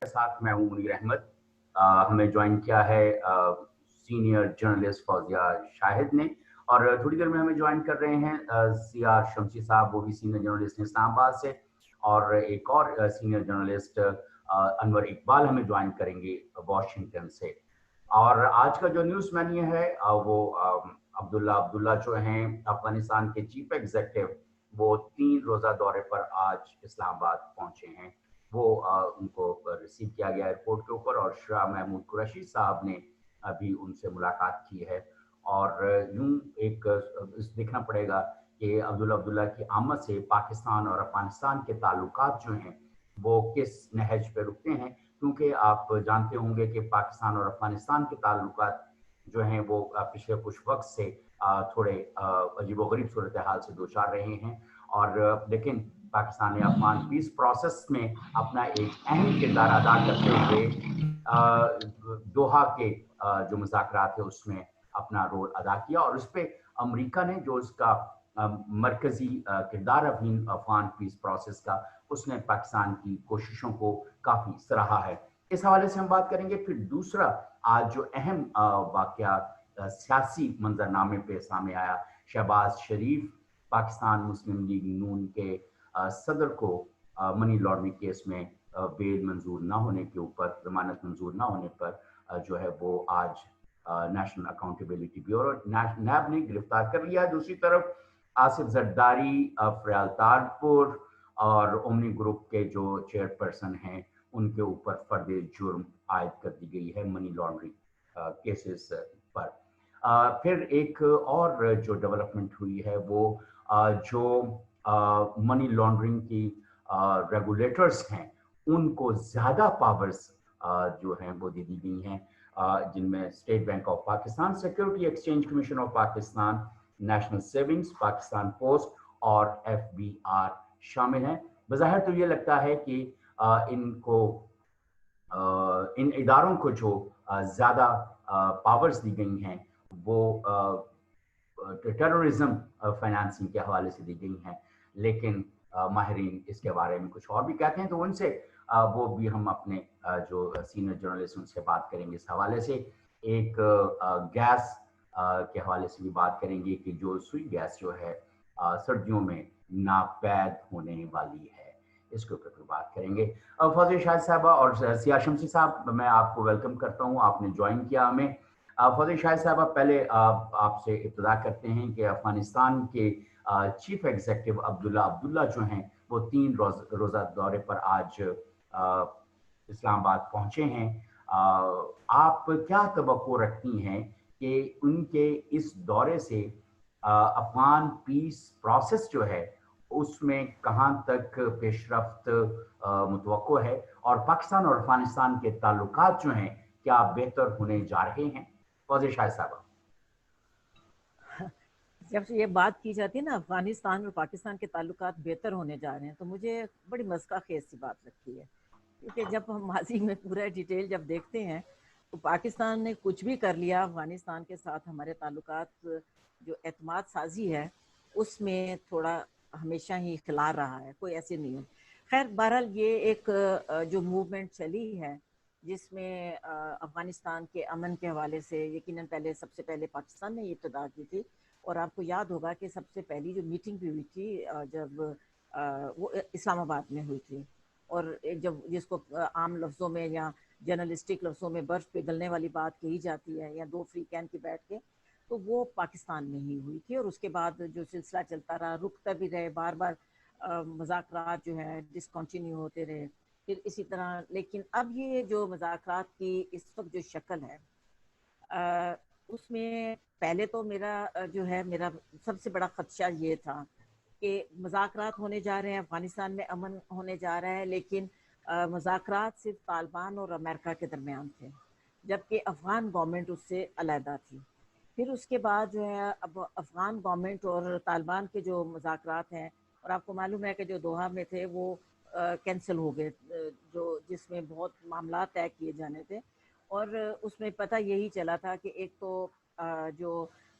के साथ मैं हूँ मुनीर अहमद। हमें ज्वाइन किया है सीनियर जर्नलिस्ट फौजिया शाहिद ने, और थोड़ी देर में हमें ज्वाइन कर रहे हैं सीआर शमसी साहब, वो भी सीनियर जर्नलिस्ट हैं इस्लामाबाद से, और एक और सीनियर जर्नलिस्ट अनवर इकबाल हमें ज्वाइन करेंगे वॉशिंगटन से। और आज का जो न्यूज़ मेन्यू है वो अब्दुल्ला अब्दुल्ला जो हैं अफगानिस्तान के चीफ एग्जीक्यूटिव, वो 3 रोज़ा दौरे पर आज इस्लामाबाद पहुंचे हैं। वो उनको रिसीव किया गया एयरपोर्ट के ऊपर, और शाह महमूद कुरैशी साहब ने अभी उनसे मुलाकात की है। और यूं एक देखना पड़ेगा कि अब्दुल्ला अब्दुल्ला की आमद से पाकिस्तान और अफगानिस्तान के ताल्लुकात जो हैं वो किस नहज पे रुकते हैं, क्योंकि आप जानते होंगे कि पाकिस्तान और अफगानिस्तान के ताल्लुकात जो हैं वो पिछले कुछ वक्त से थोड़े अजीबोगरीब सूरत हाल से दो चार रहे हैं। और लेकिन पाकिस्तान ने अफगान पीस प्रोसेस में अपना एक अहम किरदार अदा करते हुए दोहा के जो मुज़ाकरात है उसमें अपना रोल अदा किया, और उस पर अमरीका ने जो उसका मरकजी किरदार अफगान पीस प्रोसेस का, उसने पाकिस्तान की कोशिशों को काफ़ी सराहा है। इस हवाले से हम बात करेंगे। फिर दूसरा, आज जो अहम वाकया सियासी मंजरनामे पे सामने आया, शहबाज शरीफ पाकिस्तान मुस्लिम लीग नून के सदर को मनी लॉन्ड्रिंग केस में बेल मंजूर ना होने के ऊपर, जमानत मंजूर ना होने पर जो है वो आज नेशनल अकाउंटेबिलिटी ब्यूरो नैब ने गिरफ्तार कर लिया। दूसरी तरफ आसिफ जरदारी, फयाल तारपुर और ओमनी ग्रुप के जो चेयरपर्सन हैं, उनके ऊपर फर्द जुर्म आयद कर दी गई है मनी लॉन्ड्रिंग केसेस पर। फिर एक और जो डेवलपमेंट हुई है वो जो मनी लॉन्ड्रिंग की रेगुलेटर्स हैं, उनको ज़्यादा पावर्स जो हैं वो दे दी गई हैं, जिनमें state bank of Pakistan, security exchange commission of Pakistan, national savings, Pakistan post और एफबीआर शामिल हैं। बज़ाहिर तो ये लगता है कि इनको इन इदारों को जो ज़्यादा पावर्स दी गई हैं वो टेररिज्म फाइनेंसिंग के हवाले से दी गई हैं, लेकिन माहिरीन इसके बारे में कुछ और भी कहते हैं, तो उनसे वो भी हम अपने जो सीनियर जर्नलिस्ट उनसे बात करेंगे इस हवाले से। एक गैस के हवाले से भी बात करेंगे कि जो सुई गैस जो है सर्दियों में नापैद होने वाली है, इसके ऊपर भी बात करेंगे। फौजिया शाहिद साहबा और सिया शमसी साहब, मैं आपको वेलकम करता हूँ, आपने ज्वाइन किया हमें। फौजिया शाहिद साहबा, पहले आपसे इब्तिदा करते हैं कि अफगानिस्तान के चीफ एग्जीक्यूटिव अब्दुल्ला अब्दुल्ला जो हैं वो 3 रोज़ा दौरे पर आज इस्लामाबाद पहुंचे हैं। आप क्या तवक्को रखती हैं कि उनके इस दौरे से अफगान पीस प्रोसेस जो है उसमें कहाँ तक पेशरफ्त मुतवक्को है, और पाकिस्तान और अफगानिस्तान के ताल्लुकात जो हैं क्या बेहतर होने जा रहे हैं? फौजिया शाहिद साहबा। जब से ये बात की जाती है ना अफगानिस्तान और पाकिस्तान के ताल्लुकात बेहतर होने जा रहे हैं, तो मुझे बड़ी मज़ा खेज सी बात लगती है, क्योंकि जब हम माजी में पूरा डिटेल जब देखते हैं तो पाकिस्तान ने कुछ भी कर लिया अफगानिस्तान के साथ, हमारे ताल्लुकात जो एतमाद साजी है उसमें थोड़ा हमेशा ही खिला रहा है, कोई ऐसे नहीं है। खैर बहरहाल ये एक जो मूवमेंट चली है जिसमें अफगानिस्तान के अमन के हवाले से यकीनन पहले सबसे पहले पाकिस्तान ने ये इब्तिदा की थी, और आपको याद होगा कि सबसे पहली जो मीटिंग भी हुई थी जब वो इस्लामाबाद में हुई थी, और जब जिसको आम लफ्ज़ों में या जर्नलिस्टिक लफ्ज़ों में बर्फ़ पिघलने वाली बात कही जाती है, या दो फ्री कैन के बैठ के, तो वो पाकिस्तान में ही हुई थी। और उसके बाद जो सिलसिला चलता रहा, रुकता भी रहे, बार बार मुज़ाकरात जो है डिसकंटिन्यू होते रहे, फिर इसी तरह। लेकिन अब ये जो मुज़ाकरात की इस वक्त जो शक्ल है उसमें पहले तो मेरा जो है मेरा सबसे बड़ा खदशा ये था कि मुज़ाकरात होने जा रहे हैं, अफ़गानिस्तान में अमन होने जा रहा है, लेकिन मुज़ाकरात सिर्फ तालिबान और अमेरिका के दरमियान थे, जबकि अफ़गान गवर्नमेंट उससे अलहदा थी। फिर उसके बाद जो है अब अफ़गान गवर्नमेंट और तालिबान के जो मुज़ाकरात हैं, और आपको मालूम है कि जो दोहा में थे वो कैंसिल हो गए, जो जिसमें बहुत मामला तय किए जाने थे, और उसमें पता यही चला था कि एक तो जो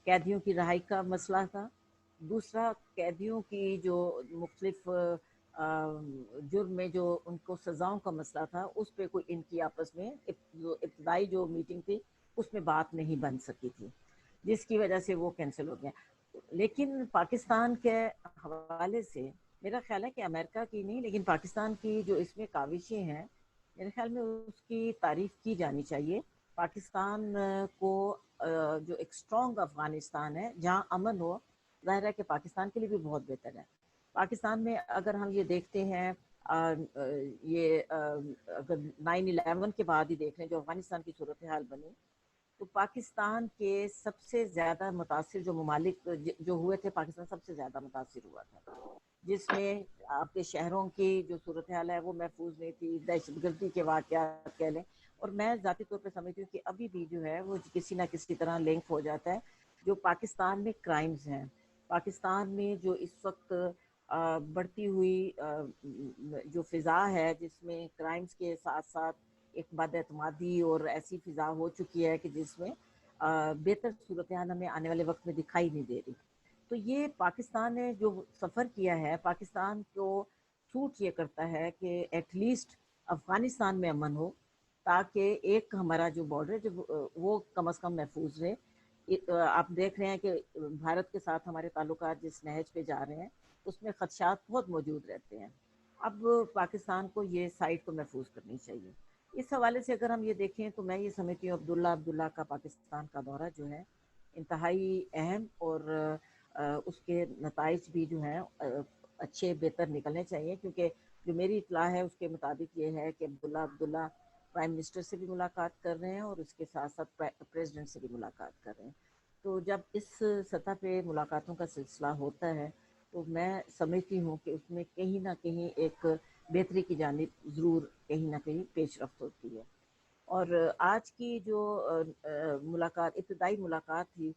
कैदियों की रिहाई का मसला था, दूसरा कैदियों की जो मुख्तलिफ جرم میں جو ان کو سزاؤں کا مسئلہ تھا اس پہ کوئی ان کی آپس میں ابتدائی جو میٹنگ تھی اس میں بات نہیں بن سکی تھی، جس کی وجہ سے وہ کینسل ہو گیا۔ لیکن پاکستان کے حوالے سے میرا خیال ہے کہ امریکہ کی نہیں لیکن پاکستان کی جو اس میں کاوشیں ہیں، میرے خیال میں اس کی تعریف کی جانی چاہیے۔ پاکستان کو جو ایک اسٹرانگ افغانستان ہے جہاں امن ہو، ظاہر ہے کہ پاکستان کے لیے بھی بہت بہتر ہے۔ پاکستان میں اگر ہم یہ دیکھتے ہیں یہ اگر 9/11 کے بعد ہی دیکھ لیں جو افغانستان کی صورتحال بنی، تو پاکستان کے سب سے زیادہ متاثر جو ممالک جو ہوئے تھے، پاکستان سب سے زیادہ متاثر ہوا تھا، جس میں آپ کے شہروں کی جو صورتحال ہے وہ محفوظ نہیں تھی، دہشت گردی کے واقعات کہہ لیں۔ اور میں ذاتی طور پہ سمجھتی ہوں کہ ابھی بھی جو ہے وہ کسی نہ کسی طرح لنک ہو جاتا ہے جو پاکستان میں کرائمز ہیں، پاکستان میں جو اس وقت بڑھتی ہوئی جو فضا ہے جس میں کرائمز کے ساتھ ساتھ ایک بد اعتمادی اور ایسی فضا ہو چکی ہے کہ جس میں بہتر صورتحال ہمیں آنے والے وقت میں دکھائی نہیں دے رہی۔ تو یہ پاکستان نے جو سفر کیا ہے، پاکستان کو سوٹ یہ کرتا ہے کہ ایٹ لیسٹ افغانستان میں امن ہو، تاکہ ایک ہمارا جو بارڈر ہے جو وہ کم از کم محفوظ رہے۔ آپ دیکھ رہے ہیں کہ بھارت کے ساتھ ہمارے تعلقات جس نہج پہ جا رہے ہیں اس میں خدشات بہت موجود رہتے ہیں۔ اب پاکستان کو یہ سائٹ کو محفوظ کرنی چاہیے۔ اس حوالے سے اگر ہم یہ دیکھیں تو میں یہ سمجھتی ہوں عبداللہ کا پاکستان کا دورہ جو ہے انتہائی اہم اور اس کے نتائج بھی جو ہیں اچھے بہتر نکلنے چاہیے، کیونکہ جو میری اطلاع ہے اس کے مطابق یہ ہے کہ عبداللہ پرائم منسٹر سے بھی ملاقات کر رہے ہیں اور اس کے ساتھ ساتھ پریزیڈنٹ سے بھی ملاقات کر رہے ہیں۔ تو جب اس سطح پہ ملاقاتوں کا سلسلہ ہوتا ہے تو میں سمجھتی ہوں کہ اس میں کہیں نہ کہیں ایک بہتری کی جانب ضرور کہیں نہ کہیں پیش رفت ہوتی ہے۔ اور آج کی جو ملاقات ابتدائی ملاقات تھی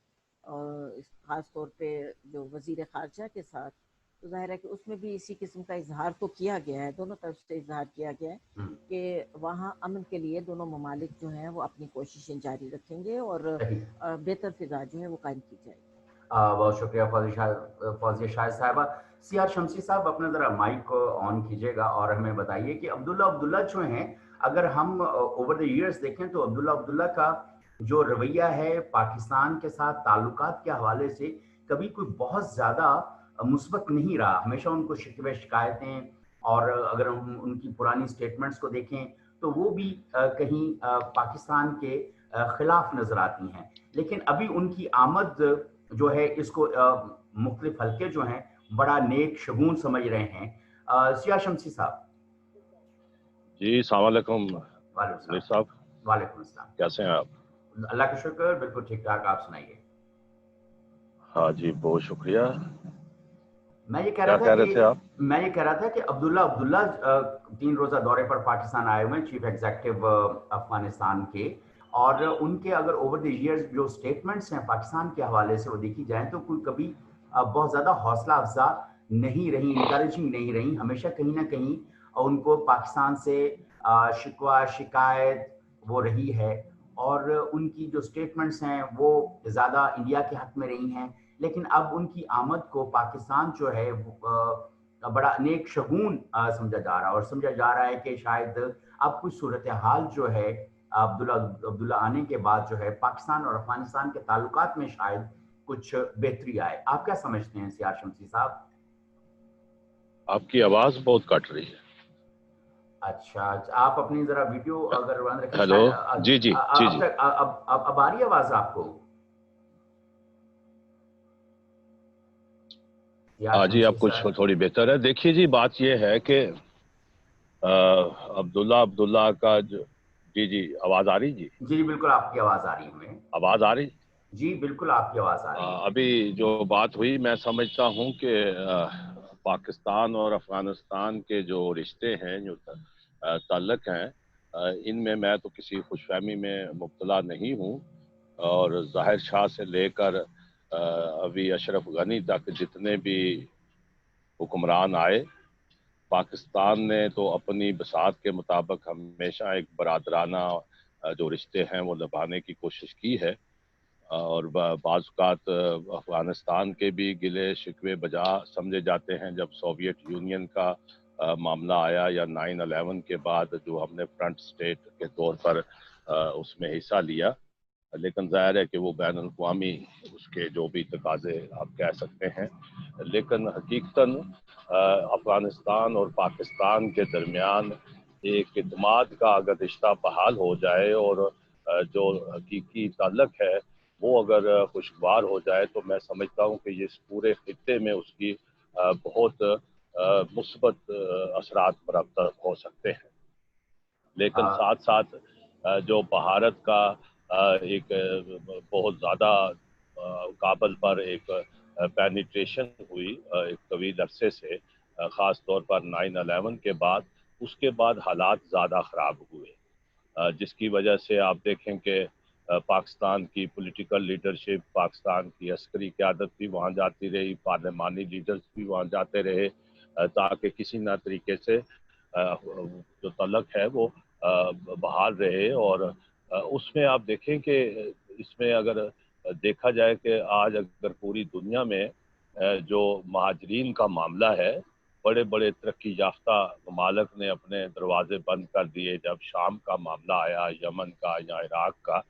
خاص طور پہ جو وزیر خارجہ کے ساتھ، تو ظاہر ہے کہ اس میں بھی اسی قسم کا اظہار تو کیا گیا ہے، دونوں طرف سے اظہار کیا گیا ہے کہ وہاں امن کے لیے دونوں ممالک جو ہیں وہ اپنی کوششیں جاری رکھیں گے اور بہتر فضا جو ہے وہ قائم کی جائے گی۔ بہت شکریہ فوزیہ شاہد صاحبہ۔ سیار شمسی صاحب اپنا ذرا مائک کو آن کیجیے گا اور ہمیں بتائیے کہ عبداللہ جو ہیں، اگر ہم اوور دا ایئرز دیکھیں تو عبداللہ کا جو رویہ ہے پاکستان کے ساتھ تعلقات کے حوالے سے کبھی کوئی بہت زیادہ مثبت نہیں رہا، ہمیشہ ان کو شکوے شکایتیں، اور اگر ہم ان کی پرانی سٹیٹمنٹس کو دیکھیں تو وہ بھی کہیں پاکستان کے خلاف نظر آتی ہیں۔ لیکن ابھی ان کی آمد جو ہے اس کو مختلف حلقے جو ہیں بڑا نیک شگون سمجھ رہے ہیں۔ سیاہ شمسی صاحب جی السلام علیکم وعلیکم صاحب، وعلیکم السلام، کیسے ہیں آپ؟ اللہ کا شکر، بالکل ٹھیک ٹھاک، آپ سنائیے۔ ہاں جی بہت شکریہ۔ میں یہ کہہ رہا تھا کہ عبداللہ 3 روزہ دورے پر پاکستان آئے ہوئے ہیں، چیف ایگزیکٹو افغانستان کے، اور ان کے اگر اوور دی ایئرز جو سٹیٹمنٹس ہیں پاکستان کے حوالے سے وہ دیکھی جائیں تو کوئی کبھی بہت زیادہ حوصلہ افزا نہیں رہی، انکریجنگ نہیں رہی، ہمیشہ کہیں نہ کہیں ان کو پاکستان سے شکوہ شکایت وہ رہی ہے، اور ان کی جو سٹیٹمنٹس ہیں وہ زیادہ انڈیا کے حق میں رہی ہیں۔ لیکن اب ان کی آمد کو پاکستان جو ہے بڑا نیک شگون سمجھا جا رہا ہے، اور سمجھا جا رہا ہے کہ شاید اب کچھ صورتحال جو ہے عبداللہ آنے کے بعد جو ہے پاکستان اور افغانستان کے تعلقات میں شاید کچھ بہتری آئے۔ آپ کیا سمجھتے ہیں سیار شمسی صاحب؟ آپ کی آواز بہت کٹ رہی ہے۔ اچھا، آپ اپنی ذرا ویڈیو اگر بند رکھیں۔ ہیلو، جی جی جی جی، اب آ رہی ہے آواز آپ کو؟ ہاں جی اب کچھ تھوڑی بہتر ہے۔ دیکھیے جی بات یہ ہے کہ عبداللہ کا جو جی آواز آ رہی؟ جی بالکل آپ کی آواز آ رہی ہے، ہمیں آواز آ رہی؟ جی بالکل آپ کی آواز آ رہی ہے۔ ابھی جو بات ہوئی میں سمجھتا ہوں کہ پاکستان اور افغانستان کے جو رشتے ہیں، جو تعلق ہیں، ان میں تو کسی خوش فہمی میں مبتلا نہیں ہوں، اور ظاہر شاہ سے لے کر ابھی اشرف غنی تک جتنے بھی حکمران آئے، پاکستان نے تو اپنی بساط کے مطابق ہمیشہ ایک برادرانہ جو رشتے ہیں وہ نبھانے کی کوشش کی ہے، اور بعض اوقات افغانستان کے بھی گلے شکوے بجا سمجھے جاتے ہیں۔ جب سوویت یونین کا मामला आया या 9/11 के बाद जो हमने फ्रंट स्टेट के तौर पर उसमें हिस्सा लिया, लेकिन ज़ाहिर है कि वो बैन अवी उसके जो भी तकाजे आप कह सकते हैं, लेकिन हकीकतन अफ़गानिस्तान और पाकिस्तान के दरमियान एक इत्मीद का अगर रिश्ता बहाल हो जाए और जो हकीकी ताल्लुक है वो अगर खुशगवार हो जाए, तो मैं समझता हूँ कि इस पूरे खित्ते में उसकी बहुत मुस्बत असरात मरतब हो सकते हैं। लेकिन साथ साथ जो भारत का एक बहुत ज़्यादा काबल पर एक पेनिट्रेशन हुई एक तवील अरसे से, ख़ास तौर पर 9/11 के बाद, उसके बाद हालात ज़्यादा ख़राब हुए, जिसकी वजह से आप देखें कि पाकिस्तान की पॉलिटिकल लीडरशिप, पाकिस्तान की अस्करी क़यादत भी वहाँ जाती रही, पार्लिमानी लीडर्स भी वहाँ जाते रहे, ताकि किसी न तरीके से जो तलक है वो बहाल रहे। और उसमें आप देखें कि इसमें अगर देखा जाए कि आज अगर पूरी दुनिया में जो महाजरीन का मामला है, बड़े बड़े तरक्की याफ्ता ममालिक ने अपने दरवाजे बंद कर दिए जब शाम का मामला आया, यमन का या इराक का,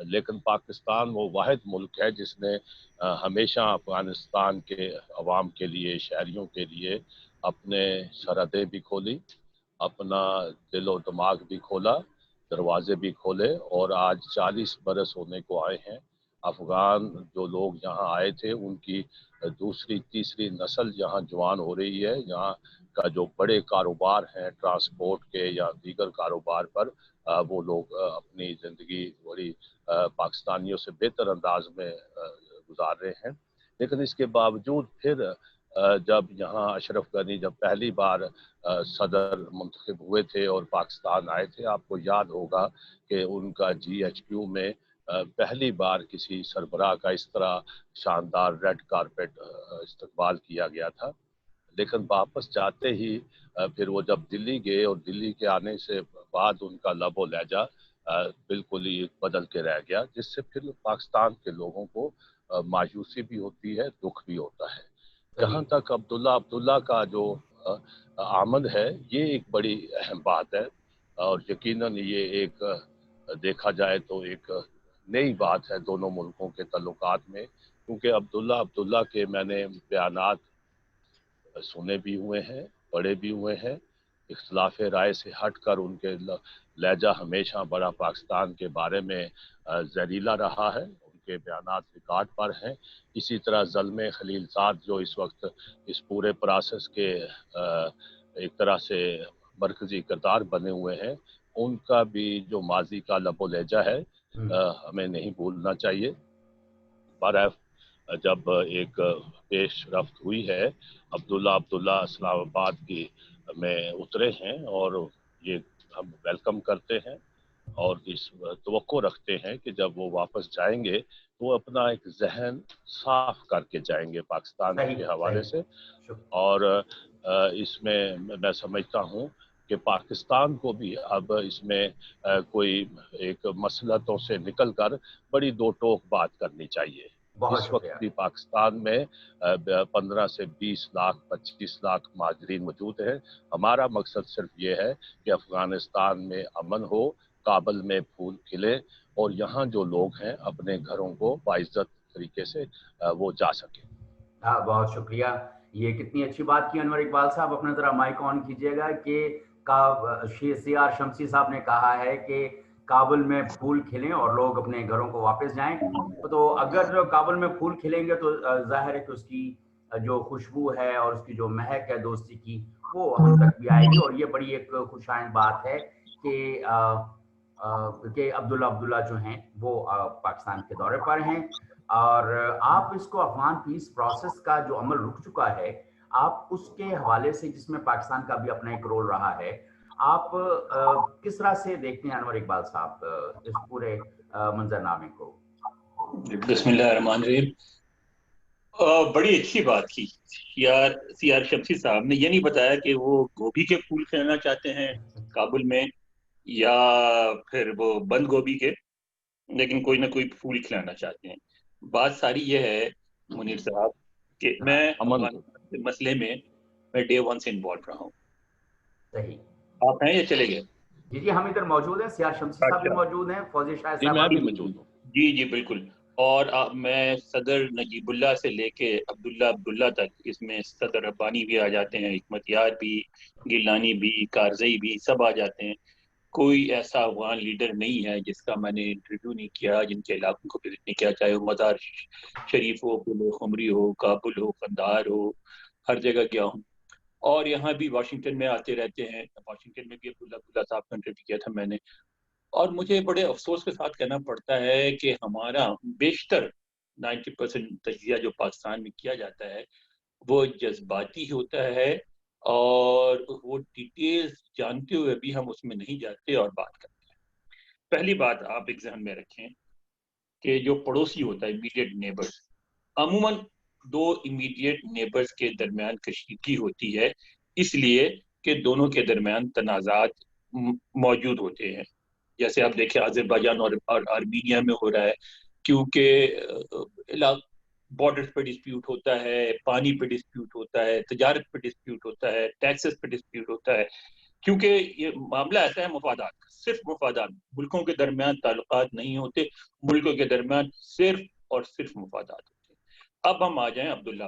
लेकिन पाकिस्तान वो वाहिद मुल्क है जिसने हमेशा अफ़गानिस्तान के अवाम के लिए, शहरियों के लिए अपने सरहदें भी खोली, अपना दिल और दिमाग भी खोला, दरवाजे भी खोले, और आज 40 बरस होने को आए हैं। अफ़गान जो लोग यहाँ आए थे उनकी दूसरी तीसरी नस्ल यहाँ जवान हो रही है। यहाँ का जो बड़े कारोबार हैं ट्रांसपोर्ट के या दीगर कारोबार पर, वो लोग अपनी ज़िंदगी बड़ी पाकिस्तानियों से बेहतर अंदाज में गुजार रहे हैं। लेकिन इसके बावजूद फिर जब यहाँ अशरफ गनी जब पहली बार सदर मुंतखब हुए थे और पाकिस्तान आए थे, आपको याद होगा कि उनका GHQ में पहली बार किसी सरबराह का इस तरह शानदार रेड कारपेट इस्तकबाल किया गया था। लेकिन वापस जाते ही फिर वो जब दिल्ली गए और दिल्ली के आने से बाद उनका लबो लहजा बिल्कुल ही बदल के रह गया, जिससे फिर पाकिस्तान के लोगों को मायूसी भी होती है, दुख भी होता है। जहाँ तक अब्दुल्ला का जो आमद है, ये एक बड़ी अहम बात है, और यकीनन ये एक देखा जाए तो एक नई बात है दोनों मुल्कों के तल्लुकात में, क्योंकि अब्दुल्ला के मैंने बयानात सुने भी हुए हैं, पढ़े भी हुए हैं। इख्तिलाफ राय से हट कर उनके लहजा हमेशा बड़ा पाकिस्तान के बारे में जहरीला रहा है, उनके बयानात रिकॉर्ड पर हैं। इसी तरह ज़ल्मे खलीलज़ाद जो इस वक्त इस पूरे प्रोसेस के एक तरह से मरकज़ी किरदार बने हुए हैं, उनका भी जो माजी का लबो लहजा है हमें नहीं भूलना चाहिए। बहरहाल जब एक पेशरफ्त हुई है, अब्दुल्ला इस्लामाबाद की में उतरे हैं, और ये हम वेलकम करते हैं और इस तवक्को रखते हैं कि जब वो वापस जाएंगे तो वो अपना एक जहन साफ करके जाएंगे पाकिस्तान के हवाले से। और इसमें मैं समझता हूँ कि पाकिस्तान को भी अब इसमें कोई एक मसलतों से निकलकर बड़ी दो टोक बात करनी चाहिए। इस वक्त भी पाकिस्तान में 15 से 20 लाख 25 लाख महाजरीन मौजूद हैं। हमारा मकसद सिर्फ ये है कि अफगानिस्तान में अमन हो, काबल में फूल खिले, और यहाँ जो लोग हैं अपने घरों को बाइज्जत तरीके से वो जा सकें। बहुत शुक्रिया। ये कितनी अच्छी बात की अनवर इकबाल साहब, अपना जरा माइक ऑन कीजिएगा कि CR शमसी साहब ने कहा है कि काबुल में फूल खिलें और लोग अपने घरों को वापस जाएं। तो अगर काबुल में फूल खिलेंगे तो जाहिर है कि उसकी जो खुशबू है और उसकी जो महक है दोस्ती की, वो हम तक भी आएगी। और ये बड़ी एक खुशाइंद बात है कि अब्दुल्ला जो हैं वो पाकिस्तान के दौरे पर हैं। और आप इसको अफगान पीस प्रोसेस का जो अमल रुक चुका है, आप उसके हवाले से, जिसमें पाकिस्तान का भी अपना एक रोल रहा है, आप किस तरह से देखते हैं अनवर इकबाल साहब इस पूरे मंजरनामे को? बिस्मिल्लाहिर्रहमानिर्रहीम। बड़ी अच्छी बात की CR शमसी साहब ने। ये नहीं बताया कि वो गोभी के फूल खिलाना चाहते हैं काबुल में या फिर वो बंद गोभी के, लेकिन कोई ना कोई फूल खिलाना चाहते हैं। बात सारी ये है मुनीर साहब कि मैं मसले में डे वन से इन्वॉल्व रहा हूँ। सही। आप हैं या चले गए? जी जी, हम इधर मौजूद हैं, सियार शमसी साहब भी अच्छा, मौजूद हैं, फौजिया शाहिद जी साहब मैं आप भी भी। मौजूद हूँ। जी जी बिल्कुल। और मैं सदर नजीबुल्ला से लेके अब्दुल्ला तक, इसमें सदर रब्बानी भी आ जाते हैं, हिकमत यार भी, गिलानी भी, कारजई भी, सब आ जाते हैं। कोई ऐसा अफगान लीडर नहीं है जिसका मैंने इंटरव्यू नहीं किया, जिनके इलाकों को विजिट नहीं किया, चाहे वो मज़ार शरीफ हो, पुल खुमरी हो, काबुल हो, कंधार हो, हर जगह गया हूँ। और यहाँ भी वाशिंगटन में आते रहते हैं, वाशिंगटन में भी अब्दुल्ला साहब का इंटरव्यू किया था मैंने। और मुझे बड़े अफसोस के साथ कहना पड़ता है कि हमारा बेशतर 90% तजिया जो पाकिस्तान में किया जाता है वो जज्बाती होता है, और वो डिटेल्स जानते हुए भी हम उसमें नहीं जाते और बात करते हैं। पहली बात आप एक जहन में रखें कि जो पड़ोसी होता है, इमीडिएट नेबर्स, अमूमन दो इमीडिएट नेबर्स के दरमियान कशीदगी होती है, इसलिए कि दोनों के दरमियान तनाज़ात मौजूद होते हैं। जैसे आप देखें अजरबैजान और आर्मीनिया में हो रहा है, क्योंकि बॉर्डर्स पे डिस्प्यूट होता है, पानी पे डिस्प्यूट होता है, तजारत पे डिस्प्यूट होता है, टैक्सेस पे डिस्प्यूट होता है, क्योंकि ये मामला ऐसा है मुफादात का, सिर्फ मुफादात, मुल्कों के दरमियान ताल्लुकात नहीं होते, मुल्कों के दरमियान सिर्फ और सिर्फ मुफादात होते हैं। अब हम आ जाएं अब्दुल्ला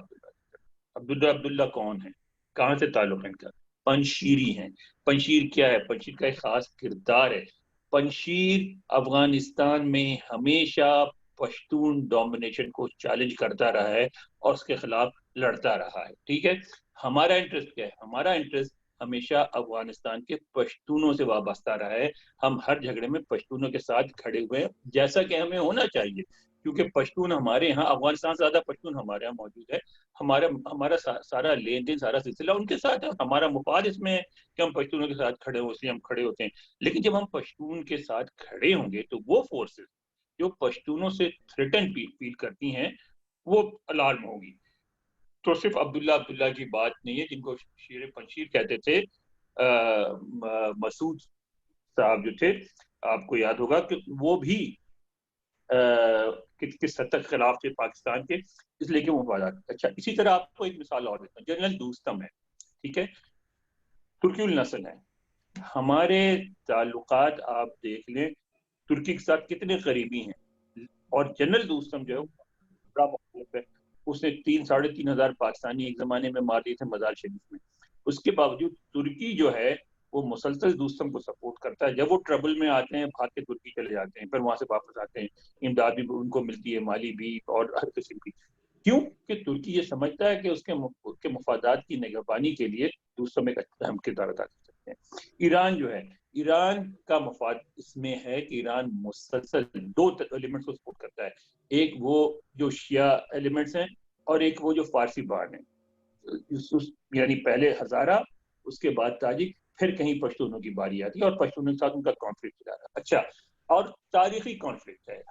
कौन है, कहाँ से ताल्लुक है इनका? पंशीरी हैं। पंशीर क्या है? पंशीर का एक खास किरदार है। पंशीर अफगानिस्तान में हमेशा पश्तून डोमिनेशन को चैलेंज करता रहा है और उसके खिलाफ लड़ता रहा है। ठीक है, हमारा इंटरेस्ट क्या है? हमारा इंटरेस्ट हमेशा अफगानिस्तान के पश्तूनों से वाबस्ता रहा है। हम हर झगड़े में पश्तूनों के साथ खड़े हुए हैं, जैसा कि हमें होना चाहिए, क्योंकि पश्तून हमारे यहाँ, अफगानिस्तान से ज्यादा पश्तून हमारे यहाँ मौजूद है। हमारा हमारा सारा लेन देन, सारा सिलसिला उनके साथ है। हमारा मुफाद इसमें है कि हम पश्तूनों के साथ खड़े हो, इसलिए हम खड़े होते हैं। लेकिन जब हम पश्तून के साथ खड़े होंगे तो वो फोर्सेस जो पश्तूनों से थ्रेटन फील करती हैं वो अलार्म होगी। तो सिर्फ अब्दुल्ला की बात नहीं है, जिनको शेर पंशीर कहते थे, मसूद साहब जो थे, आपको याद होगा कि वो भी किस हद तक खिलाफ थे पाकिस्तान के, इसलिए कि मुफादात। अच्छा, इसी तरह आपको एक मिसाल और देता हूँ। जनरल दोस्तम है, ठीक है, तुर्की नस्ल है। हमारे ताल्लुकात आप देख लें तुर्की के साथ कितने करीबी हैं, और जनरल दोस्तम जो है बड़ा मुखालिफ है। उसने 3-3,500 पाकिस्तानी एक जमाने में मार दिए थे मजार शरीफ में। उसके बावजूद तुर्की जो है वो मुसलसल दोस्तम को सपोर्ट करता है। जब वो ट्रबल में आते हैं भाग के तुर्की चले जाते हैं, फिर वहां से वापस आते हैं, इमदाद भी उनको मिलती है, माली भी और हर किस्म की। क्यों? कि तुर्की ये समझता है कि उसके मुफादात की निगहबानी के लिए दोस्तम एक अहम किरदार अदा कर सकते हैं। ईरान जो है, ईरान का मफाद इसमें है कि ईरान मुसलसल दो एलिमेंट्स को सपोर्ट करता है। एक वो जो शिया एलिमेंट्स हैं, और एक वो जो फारसी बाण है, यानी पहले हजारा, उसके बाद ताजिक, फिर कहीं पश्तूनों की बारी आती है, और पश्तूनों के साथ उनका कॉन्फ्लिक्ट चला रहा है। अच्छा, और तारीखी कॉन्फ्लिक्ट है,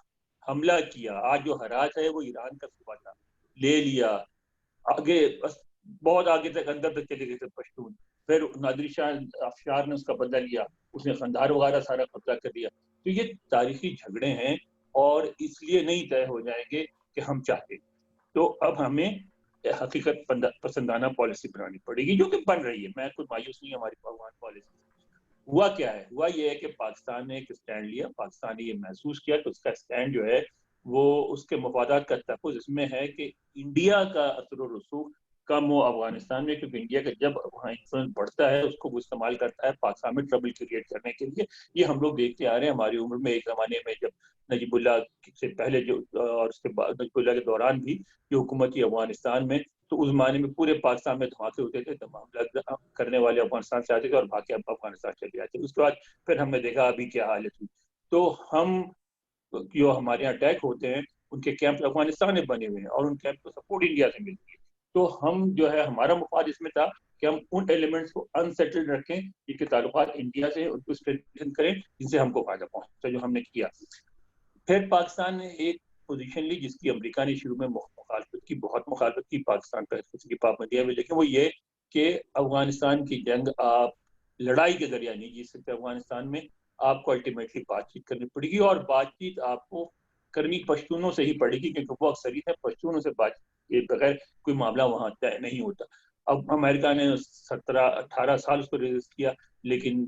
हमला किया, आज जो हरात है वो ईरान का सूबा था, ले लिया, आगे बहुत आगे तक अंदर तक चले गए थे पश्तून, फिर नादिर शाह अफशार ने उसका बदला लिया, उसने खंडार वगैरह सारा कब्जा कर लिया। तो ये तारीखी झगड़े हैं, और इसलिए नहीं तय हो जाएंगे कि हम चाहते। तो अब हमें हकीकत पसंदाना पॉलिसी बनानी पड़ेगी, जो कि बन रही है। मैं कुछ मायूस नहीं हमारी अफगान पॉलिसी। हुआ क्या है? हुआ ये है कि पाकिस्तान ने एक स्टैंड लिया, पाकिस्तान ने ये महसूस किया कि उसका स्टैंड जो है वो उसके मफादात का तहफ़्फ़ुज़ इसमें है कि इंडिया का असर और रसूख कम हो अफगानिस्तान में, क्योंकि इंडिया का जब वहाँ इन्फ्लुएंस बढ़ता है उसको वो इस्तेमाल करता है पाकिस्तान में ट्रबल क्रिएट करने के लिए। ये हम लोग देखते आ रहे हैं हमारी उम्र में। एक ज़माने में जब नजीबुल्ला से पहले जो और उसके बाद नजीबुल्ला के दौरान भी जो हुकूमत थी अफगानिस्तान में, तो उस जमाने में पूरे पाकिस्तान में धमाके होते थे, हमला करने वाले अफगानिस्तान से आते थे और भाग के अफगानिस्तान चले जाते थे। उसके बाद फिर हमने देखा अभी क्या हालत हुई। तो हम जो हमारे यहाँ अटैक होते हैं उनके कैंप अफगानिस्तान में बने हुए हैं, और उन कैंप को सपोर्ट इंडिया से मिलती है। तो हम जो है, हमारा मुफाद इसमें था कि हम उन एलिमेंट्स को अनसेटल्ड रखें, जिनके ताल्लुकात इंडिया से, उनको स्ट्रेंथन करें, जिनसे हमको फायदा पहुंचता, जो हमने किया। फिर पाकिस्तान ने एक पोजीशन ली जिसकी अमेरिका ने शुरू में मुखालफत की, बहुत मुखालफत की, पाकिस्तान पर की पाबंदियां भी, लेकिन वो ये कि अफगानिस्तान की जंग आप लड़ाई के जरिए नहीं जीत सकते। अफगानिस्तान में आपको अल्टीमेटली बातचीत करनी पड़ेगी, और बातचीत आपको करनी पश्तूनों से ही पड़ेगी, क्योंकि वो अक्सरियत है, पश्तूनों से बातचीत के बगैर कोई मामला वहां तय नहीं होता। अब अमेरिका ने 17-18 साल उसको रेजिस्ट किया, लेकिन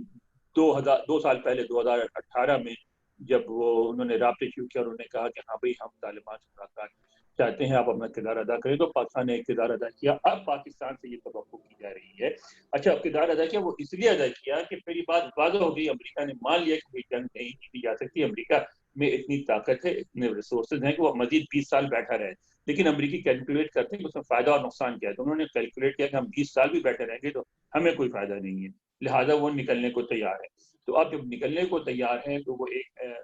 2 साल पहले 2018 में जब उन्होंने राब्ते शुरू किया, उन्होंने कहा कि हाँ भाई हम तालिबान से मुलाकात चाहते हैं, आप अपना किरदार अदा करें, तो पाकिस्तान ने किरदार अदा किया। अब पाकिस्तान से ये तवक्को की जा रही है। अच्छा, किरदार अदा किया, वो इसलिए अदा किया कि पहली बात वाज़ेह हो गई, अमेरिका ने मान लिया कि जंग नहीं जीती जा सकती, अमेरिका में इतनी ताकत है, इतने रिसोर्सेज हैं कि वो मजीद 20 साल बैठा रहे। लेकिन अमेरिकी कैलकुलेट करते हैं कि उसमें फायदा और नुकसान क्या है, तो उन्होंने कैलकुलेट किया कि हम 20 साल भी बैठे रहेंगे तो हमें कोई फायदा नहीं है, लिहाजा वो निकलने को तैयार है। तो अब जब निकलने को तैयार है तो वो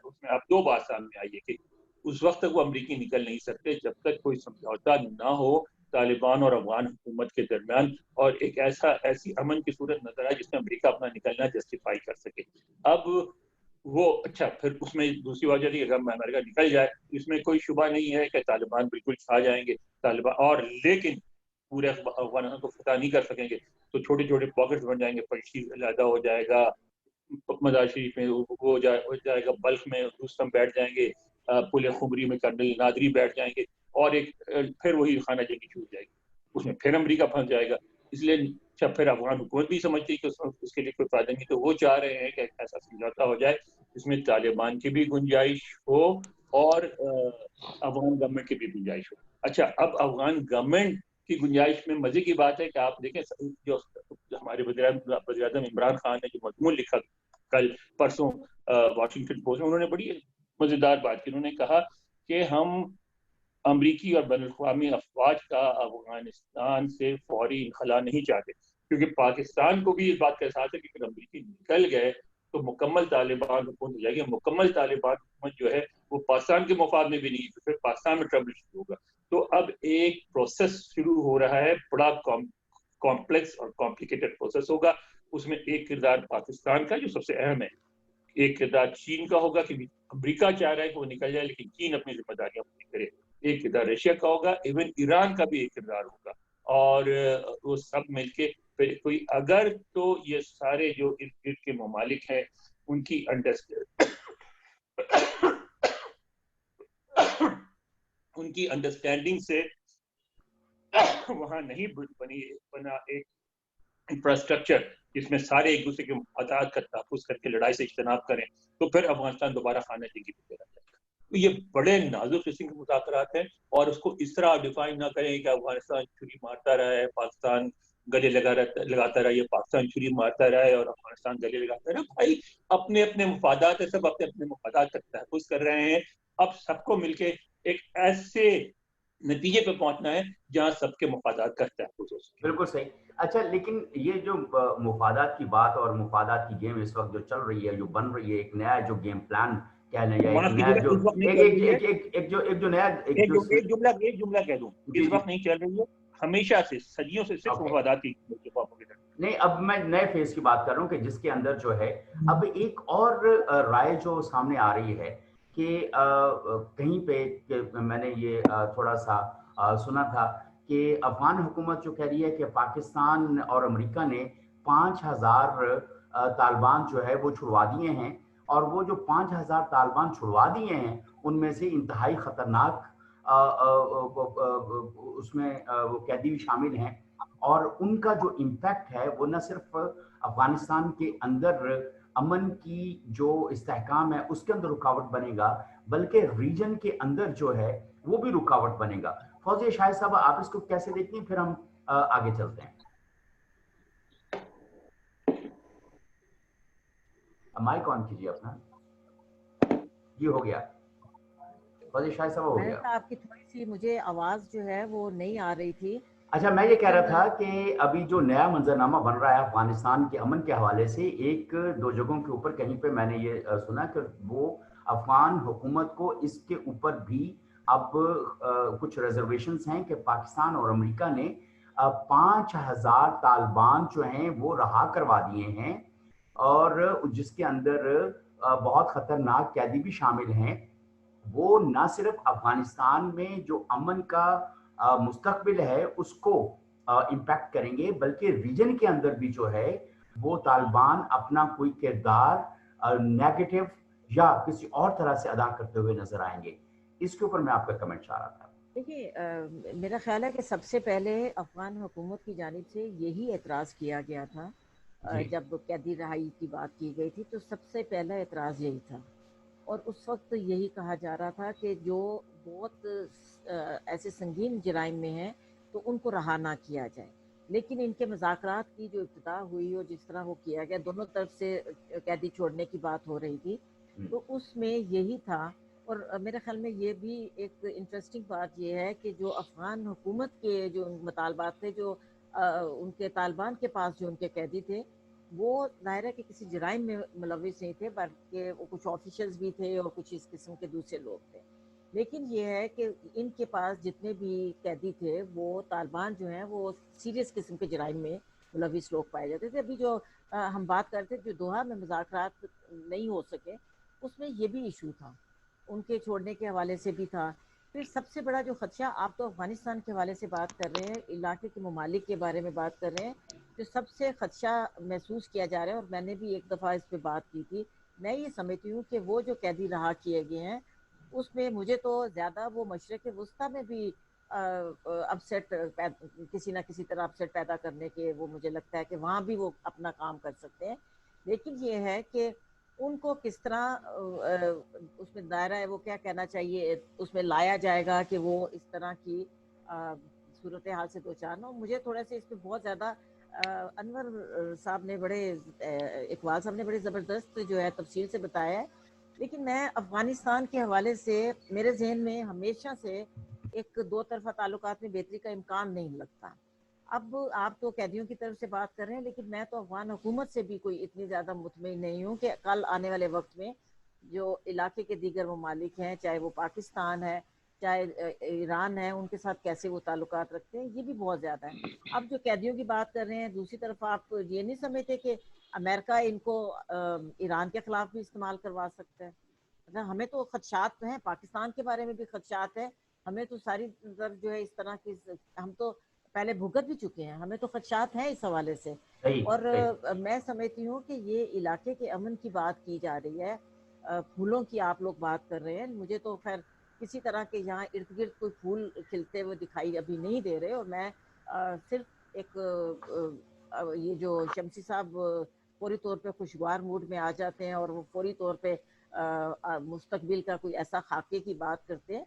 उसमें अब 2 बात सामने आई है कि उस वक्त तक वो अमरीकी निकल नहीं सकते जब तक कोई समझौता ना हो तालिबान और अफगान हुकूमत के दरमियान, और एक ऐसी अमन की सूरत नजर आए जिसमें अमरीका अपना निकलना जस्टिफाई कर सके। अब वो अच्छा, फिर उसमें दूसरी वजह थी, अगर अमेरिका निकल जाए इसमें कोई शुबा नहीं है कि तालिबान बिल्कुल छा जाएंगे, तालिबान और लेकिन पूरे अफगानिस्तान को फतह नहीं कर सकेंगे, तो छोटे छोटे पॉकेट्स बन जाएंगे, पलशी अलहदा हो जाएगा, मजार शरीफ में वो हो जाएगा, बल्ख में रुस्तम बैठ जाएंगे, पुल खुमरी में कर्नल नादरी बैठ जाएंगे, और एक फिर वही खाना जंगी छूट जाएगी, उसमें फिर अमरीका फंस जाएगा। इसलिए जब फिर अफगान हुकूमत भी समझती है कि उसके लिए कोई फायदा नहीं, तो वो चाह रहे हैं कि ऐसा समझौता हो जाए जिसमें तालिबान की भी गुंजाइश हो और अफगान गवर्नमेंट की भी गुंजाइश हो। अच्छा, अब अफगान गवर्नमेंट की गुंजाइश में मजे की बात है कि आप देखें जो हमारे वज़ीर-ए-आज़म इमरान खान ने जो मजमून लिखा कल परसों वाशिंगटन पोस्ट में, उन्होंने बड़ी मजेदार बात की। उन्होंने कहा कि हम अमरीकी और बैनुल-अक़वामी अफवाज का अफगानिस्तान से फौरी इनखला नहीं चाहते, क्योंकि पाकिस्तान को भी इस बात का एहसास है कि अगर अमरीकी निकल गए तो मुकम्मल तालिबान हुकूमत हो जाएगी। मुकम्मल तालिबान हुकूमत जो है वो पाकिस्तान के मुफाद में भी नहीं, तो फिर पाकिस्तान में ट्रबल शुरू होगा। तो अब एक प्रोसेस शुरू हो रहा है, बड़ा कॉम्प्लेक्स और कॉम्प्लिकेटेड प्रोसेस होगा। उसमें एक किरदार पाकिस्तान का जो सबसे अहम है, एक किरदार चीन का होगा कि अमरीका चाह रहा है कि वो निकल जाए लेकिन चीन अपनी जिम्मेदारियां पूरी करे, एक किरदार रशिया का होगा, इवन ईरान का भी एक किरदार होगा, और वो सब मिलके कोई अगर तो ये सारे जो इर्द गिर्द के ममालिक हैं उनकी अंडरस्टैंडिंग से वहां नहीं बना एक इंफ्रास्ट्रक्चर जिसमें सारे एक दूसरे के मफादात का तहफ़्फ़ुज़ करके लड़ाई से इज्तनाब करें, तो फिर अफगानिस्तान दोबारा खाना जंगी पे चला जाएगा। तो ये बड़े नाजुक किस्म के मुज़ाकरात हैं, और उसको इस तरह डिफाइन ना करें कि अफगानिस्तान छुरी मारता रहा है, पाकिस्तान गले लगाता रहा, ये पाकिस्तान छुरी मारता रहा है और अफगानिस्तान गले लगाता रहा। भाई अपने अपने मफादात है, सब अपने अपने मफादात का तहफ़्फ़ुज़ कर रहे हैं। अब सबको मिलके एक ऐसे नतीजे पे पहुंचना है जहां सबके मफादात का तहफ़्फ़ुज़ हो सके। बिल्कुल सही। अच्छा, लेकिन ये जो मुफादात की बात और मुफादात की गेम इस वक्त जो चल रही है, जो बन रही है, एक नया जो गेम प्लान कह लें, या एक नया जो एक जो नया एक जुमला कह दूं, इस वक्त नहीं चल रही है, हमेशा से सदियों से सिर्फ मुफादात की नहीं। अब मैं नए फेज की बात कर रहा हूँ कि जिसके अंदर जो है अब एक और राय जो सामने आ रही है कि कहीं पे मैंने ये थोड़ा सा सुना था कि अफगान हुकूमत जो कह रही है कि पाकिस्तान और अमेरिका ने 5000 तालिबान जो है वो छुड़वा दिए हैं, और वो जो 5000 तालिबान छुड़वा दिए हैं उनमें से इंतहाई खतरनाक उसमें वो कैदी भी शामिल हैं, और उनका जो इम्पैक्ट है वो न सिर्फ अफगानिस्तान के अंदर अमन की जो इस्तेहकाम है उसके अंदर रुकावट बनेगा, बल्कि रीजन के अंदर जो है वो भी रुकावट बनेगा। फौजिया शाहिद साहब, आप इसको कैसे देखते हैं, फिर हम आगे चलते हैं। माइक ऑन कीजिए अपना। ये हो गया, फौजिया शाहिद साहब हो गया। आपकी थोड़ी सी मुझे आवाज जो है वो नहीं आ रही थी। अच्छा, मैं ये कह रहा था कि अभी जो नया मंजरनामा बन रहा है अफगानिस्तान के अमन के हवाले से, एक दो जगहों के ऊपर कहीं पे मैंने ये सुना कि वो अफगान हुकूमत को इसके ऊपर भी अब कुछ रिजर्वेशंस हैं कि पाकिस्तान और अमेरिका ने 5000 तालिबान जो हैं वो रहा करवा दिए हैं, और जिसके अंदर बहुत खतरनाक कैदी भी शामिल हैं। वो न सिर्फ अफगानिस्तान में जो अमन का मुस्तकबिल है उसको इम्पैक्ट करेंगे, बल्कि रीजन के अंदर भी जो है वो तालिबान अपना कोई किरदार नेगेटिव या किसी और तरह से अदा करते हुए नजर आएंगे। इसके ऊपर मैं आपका कमेंट चाह रहा था। देखिए, मेरा ख्याल है कि सबसे पहले अफगान हुकूमत की जानिब से यही एतराज़ किया गया था। जी। जब कैदी रहाई की बात की गई थी तो सबसे पहला एतराज़ यही था, और उस वक्त यही कहा जा रहा था कि जो बहुत ऐसे संगीन जराइम में हैं तो उनको रहा ना किया जाए। लेकिन इनके मुज़ाकरात की जो इब्तिदा हुई और जिस तरह वो किया गया, दोनों तरफ से कैदी छोड़ने की बात हो रही थी, तो उसमें यही था। और मेरे ख्याल में ये भी एक इंटरेस्टिंग बात ये है कि जो अफ़गान हुकूमत के जो मुतालबात थे, जो उनके तालिबान के पास जो उनके कैदी थे, वो ज़ाहिर है कि किसी जराइम में मुलविस नहीं थे, बल्कि वो कुछ ऑफिशियल्स भी थे और कुछ इस किस्म के दूसरे लोग थे। लेकिन ये है कि इनके पास जितने भी कैदी थे, वो तालिबान जो हैं वो सीरियस किस्म के जराइम में मुलविस लोग पाए जाते थे। अभी जो हम बात करते थे, जो दोहा में मुज़ाकरात नहीं हो सके, उसमें ये भी इशू था, उनके छोड़ने के हवाले से भी था। फिर सबसे बड़ा जो खदशा, आप तो अफगानिस्तान के हवाले से बात कर रहे हैं, इलाके के ममालिक के बारे में बात कर रहे हैं, जो सबसे खदशा महसूस किया जा रहा है, और मैंने भी एक दफ़ा इस पे बात की थी, मैं ये समझती हूँ कि वो जो कैदी रहा किए गए हैं, उसमें मुझे तो ज़्यादा वो मशरक़ वस्ता में भी अपसेट किसी ना किसी तरह अपसेट पैदा करने के, वो मुझे लगता है कि वहाँ भी वो अपना काम कर सकते हैं। लेकिन ये है कि उनको किस तरह उसमें दायरा है, वो क्या कहना चाहिए, उसमें लाया जाएगा कि वो इस तरह की सूरत हाल से दो चार ना हो। मुझे थोड़ा सा इस पे बहुत ज़्यादा अनवर साहब ने बड़े इकबाल साहब ने बड़े ज़बरदस्त जो है तफसील से बताया है। लेकिन मैं अफ़गानिस्तान के हवाले से, मेरे जहन में हमेशा से एक दो तरफ़ा ताल्लुकात में बेहतरी का इम्कान नहीं लगता। अब आप तो कैदियों की तरफ से बात कर रहे हैं, लेकिन मैं तो अफ़गान हुकूमत से भी कोई इतनी ज़्यादा मुतमईन नहीं हूँ कि कल आने वाले वक्त में जो इलाके के दीगर ममालिक हैं, चाहे वो पाकिस्तान है, चाहे ईरान है, उनके साथ कैसे वो ताल्लुकात रखते हैं, ये भी बहुत ज़्यादा है। अब जो कैदियों की बात कर रहे हैं, दूसरी तरफ आप ये नहीं समझते कि अमेरिका इनको ईरान के खिलाफ भी इस्तेमाल करवा सकता है। मतलब हमें तो खदशात हैं, पाकिस्तान के बारे में भी खदशात है, हमें तो सारी तरफ जो है इस तरह की, हम तो पहले भुगत भी चुके हैं, हमें तो खदशात हैं इस हवाले से। सही और सही। मैं समझती हूँ कि ये इलाके के अमन की बात की जा रही है, फूलों की आप लोग बात कर रहे हैं, मुझे तो खैर किसी तरह के यहाँ इर्द गिर्द कोई फूल खिलते हुए दिखाई अभी नहीं दे रहे। और मैं सिर्फ एक ये जो शमसी साहब फौरी तौर पे खुशगवार मूड में आ जाते हैं और वो फौरी तौर पे मुस्तकबिल का कोई ऐसा खाके की बात करते हैं,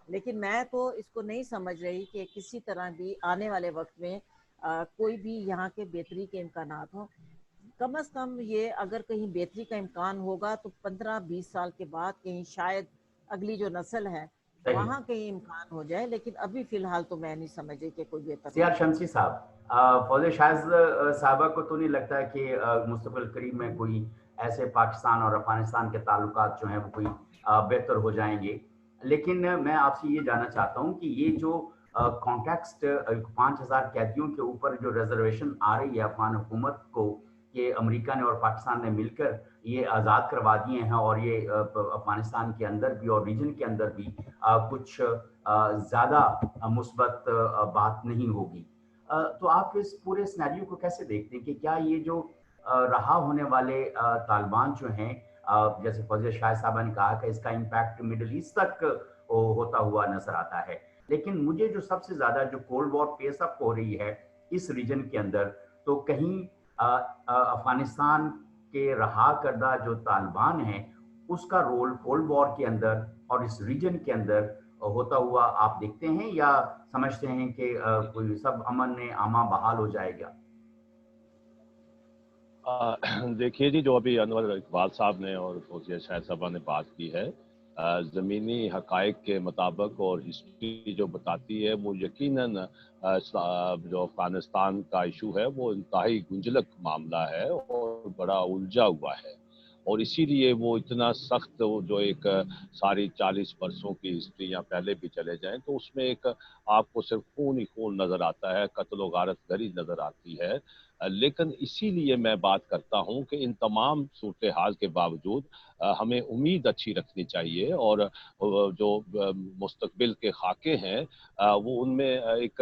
लेकिन मैं तो इसको नहीं समझ रही कि किसी तरह भी आने वाले वक्त में कोई भी यहाँ के बेहतरी के इम्कानात हों। कम अज़ कम ये अगर कहीं बेहतरी का इम्कान होगा तो 15-20 साल के बाद कहीं शायद अगली जो नस्ल है सही। वहाँ कहीं इम्कान हो जाए, लेकिन अभी फ़िलहाल तो मैं नहीं समझ रही कि कोई बेहतर सीआर होगा। शमसी साहब, फौज शाज साहबा को तो नहीं लगता कि मुस्तक़बिल करीब में कोई ऐसे पाकिस्तान और अफगानिस्तान के ताल्लुकात जो हैं वो कोई बेहतर हो जाएंगे। लेकिन मैं आपसे ये जानना चाहता हूँ कि ये जो कॉन्टेक्स्ट 5,000 कैदियों के ऊपर जो रिजर्वेशन आ रही है अफगान हुकूमत को, कि अमेरिका ने और पाकिस्तान ने मिलकर ये आज़ाद करवा दिए हैं, और ये अफगानिस्तान के अंदर भी और रीजन के अंदर भी कुछ ज़्यादा मुस्बत बात नहीं होगी। तो आप इस पूरे सिनेरियो को कैसे देखते हैं कि क्या ये जो रहा होने वाले तालिबान जो हैं, जैसे फौजिया शाहिद साहबा ने कहा कि इसका इम्पैक्ट मिडिल ईस्ट तक होता हुआ नजर आता है। लेकिन मुझे जो सबसे ज़्यादा जो कोल्ड वॉर पेस अप हो रही है इस रीजन के अंदर, तो कहीं अफगानिस्तान के रहा करदा जो तालिबान हैं उसका रोल कोल्ड वॉर के अंदर और इस रीजन के अंदर होता हुआ आप देखते हैं, या समझते हैं कि कोई सब अमन ने आमा बहाल हो जाएगा? देखिए जी, जो अभी अनवर इकबाल साहब ने और फौजिया शाहिद साहबा ने बात की है, ज़मीनी हकायक के मुताबिक और हिस्ट्री जो बताती है, वो यकीनन जो अफगानिस्तान का इशू है वो इंतहाई गुंजलक मामला है और बड़ा उलझा हुआ है। और इसीलिए वो इतना सख्त, वो जो एक सारी 40 वर्षों की हिस्ट्री या पहले भी चले जाएं तो उसमें एक आपको सिर्फ खून ही खून नज़र आता है, कत्ल व गारत गरी नज़र आती है। लेकिन इसीलिए मैं बात करता हूं कि इन तमाम सूरत हाल के बावजूद हमें उम्मीद अच्छी रखनी चाहिए, और जो मुस्तकबिल के खाके हैं वो उनमें एक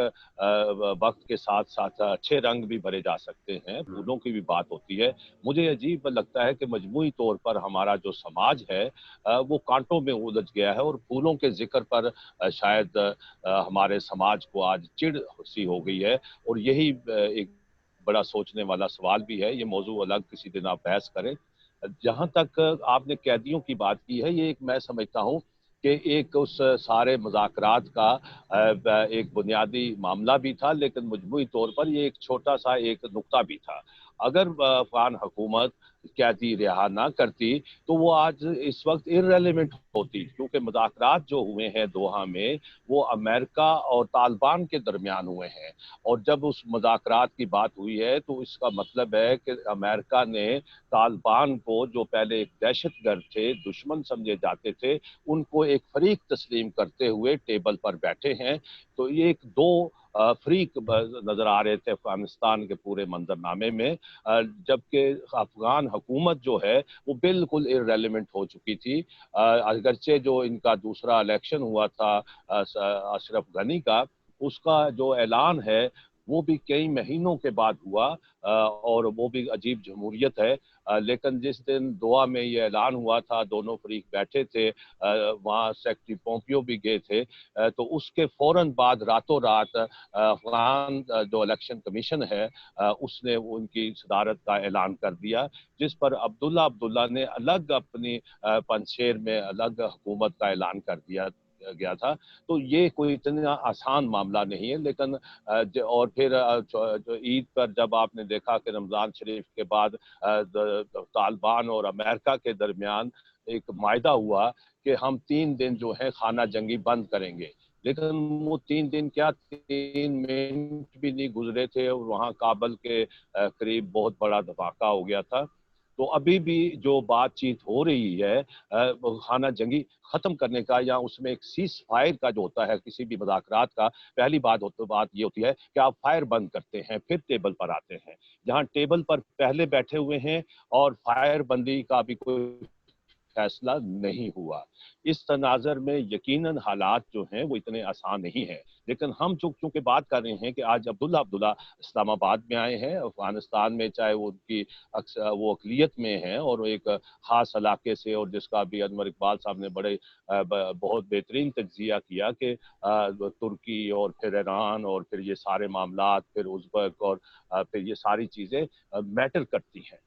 वक्त के साथ साथ अच्छे रंग भी भरे जा सकते हैं, फूलों की भी बात होती है। मुझे अजीब लगता है कि मजमूई तौर पर हमारा जो समाज है वो कांटों में उलझ गया है, और फूलों के जिक्र पर शायद हमारे समाज को आज चिढ़ सी हो गई है। और यही एक बड़ा सोचने वाला सवाल भी है। ये मौजू अलग किसी दिन आप बहस करें। जहां तक आपने कैदियों की बात की है, ये एक मैं समझता हूँ कि एक उस सारे मुज़ाकरात का एक बुनियादी मामला भी था, लेकिन मजमूई तौर पर ये एक छोटा सा एक नुक्ता भी था। अगर अफगान हुकूमत कैदी रिहा ना करती तो वो आज इस वक्त इररेलेवेंट होती, क्योंकि मुज़ाकरात जो हुए हैं दोहा में वो अमेरिका और तालिबान के दरमियान हुए हैं। और जब उस मुज़ाकरात की बात हुई है तो इसका मतलब है कि अमेरिका ने तालिबान को, जो पहले एक दहशतगर्द थे, दुश्मन समझे जाते थे, उनको एक फरीक तस्लीम करते हुए टेबल पर बैठे हैं। तो ये एक दो फरीक नजर आ रहे थे अफगानिस्तान के पूरे मंजरनामे में, जबकि अफगान हुकूमत जो है वो बिल्कुल इररेलेवेंट हो चुकी थी। अगरचे जो इनका दूसरा इलेक्शन हुआ था अशरफ गनी का, उसका जो ऐलान है वो भी कई महीनों के बाद हुआ, और वो भी अजीब जमहूरियत है। लेकिन जिस दिन दोहा में ये ऐलान हुआ था, दोनों फरीक बैठे थे, वहाँ सेक्रेटरी पोम्पियो भी गए थे, तो उसके फौरन बाद रातों रात अफगान जो इलेक्शन कमीशन है उसने उनकी सदारत का ऐलान कर दिया, जिस पर अब्दुल्ला ने अलग अपनी पंजशेर में अलग हुकूमत का ऐलान कर दिया गया था। तो ये कोई इतना आसान मामला नहीं है। लेकिन और फिर जो ईद पर जब आपने देखा कि रमज़ान शरीफ के बाद तालिबान और अमेरिका के दरमियान एक मायदा हुआ कि हम 3 दिन जो है खाना जंगी बंद करेंगे, लेकिन वो 3 दिन क्या, 3 मिनट भी नहीं गुजरे थे और वहाँ काबल के करीब बहुत बड़ा धमाका हो गया था। तो अभी भी जो बातचीत हो रही है खाना जंगी खत्म करने का, या उसमें एक सीज फायर का जो होता है किसी भी मुज़ाकरात का, पहली बात ये होती है कि आप फायर बंद करते हैं फिर टेबल पर आते हैं। जहां टेबल पर पहले बैठे हुए हैं और फायर बंदी का भी कोई फैसला नहीं हुआ। इस तनाज़र में यकीनन हालात जो हैं वो इतने आसान नहीं हैं। लेकिन हम चूंकि बात कर रहे हैं कि आज अब्दुल्ला इस्लामाबाद में आए हैं, अफगानिस्तान में, चाहे वो उनकी वो अक़लियत में हैं और एक ख़ास इलाके से, और जिसका भी अनवर इकबाल साहब ने बड़े बहुत बेहतरीन तज्ज़िया किया कि तुर्की और फिर ईरान और फिर ये सारे मामलात, फिर उज़्बेक और फिर ये सारी चीज़ें मैटर करती हैं।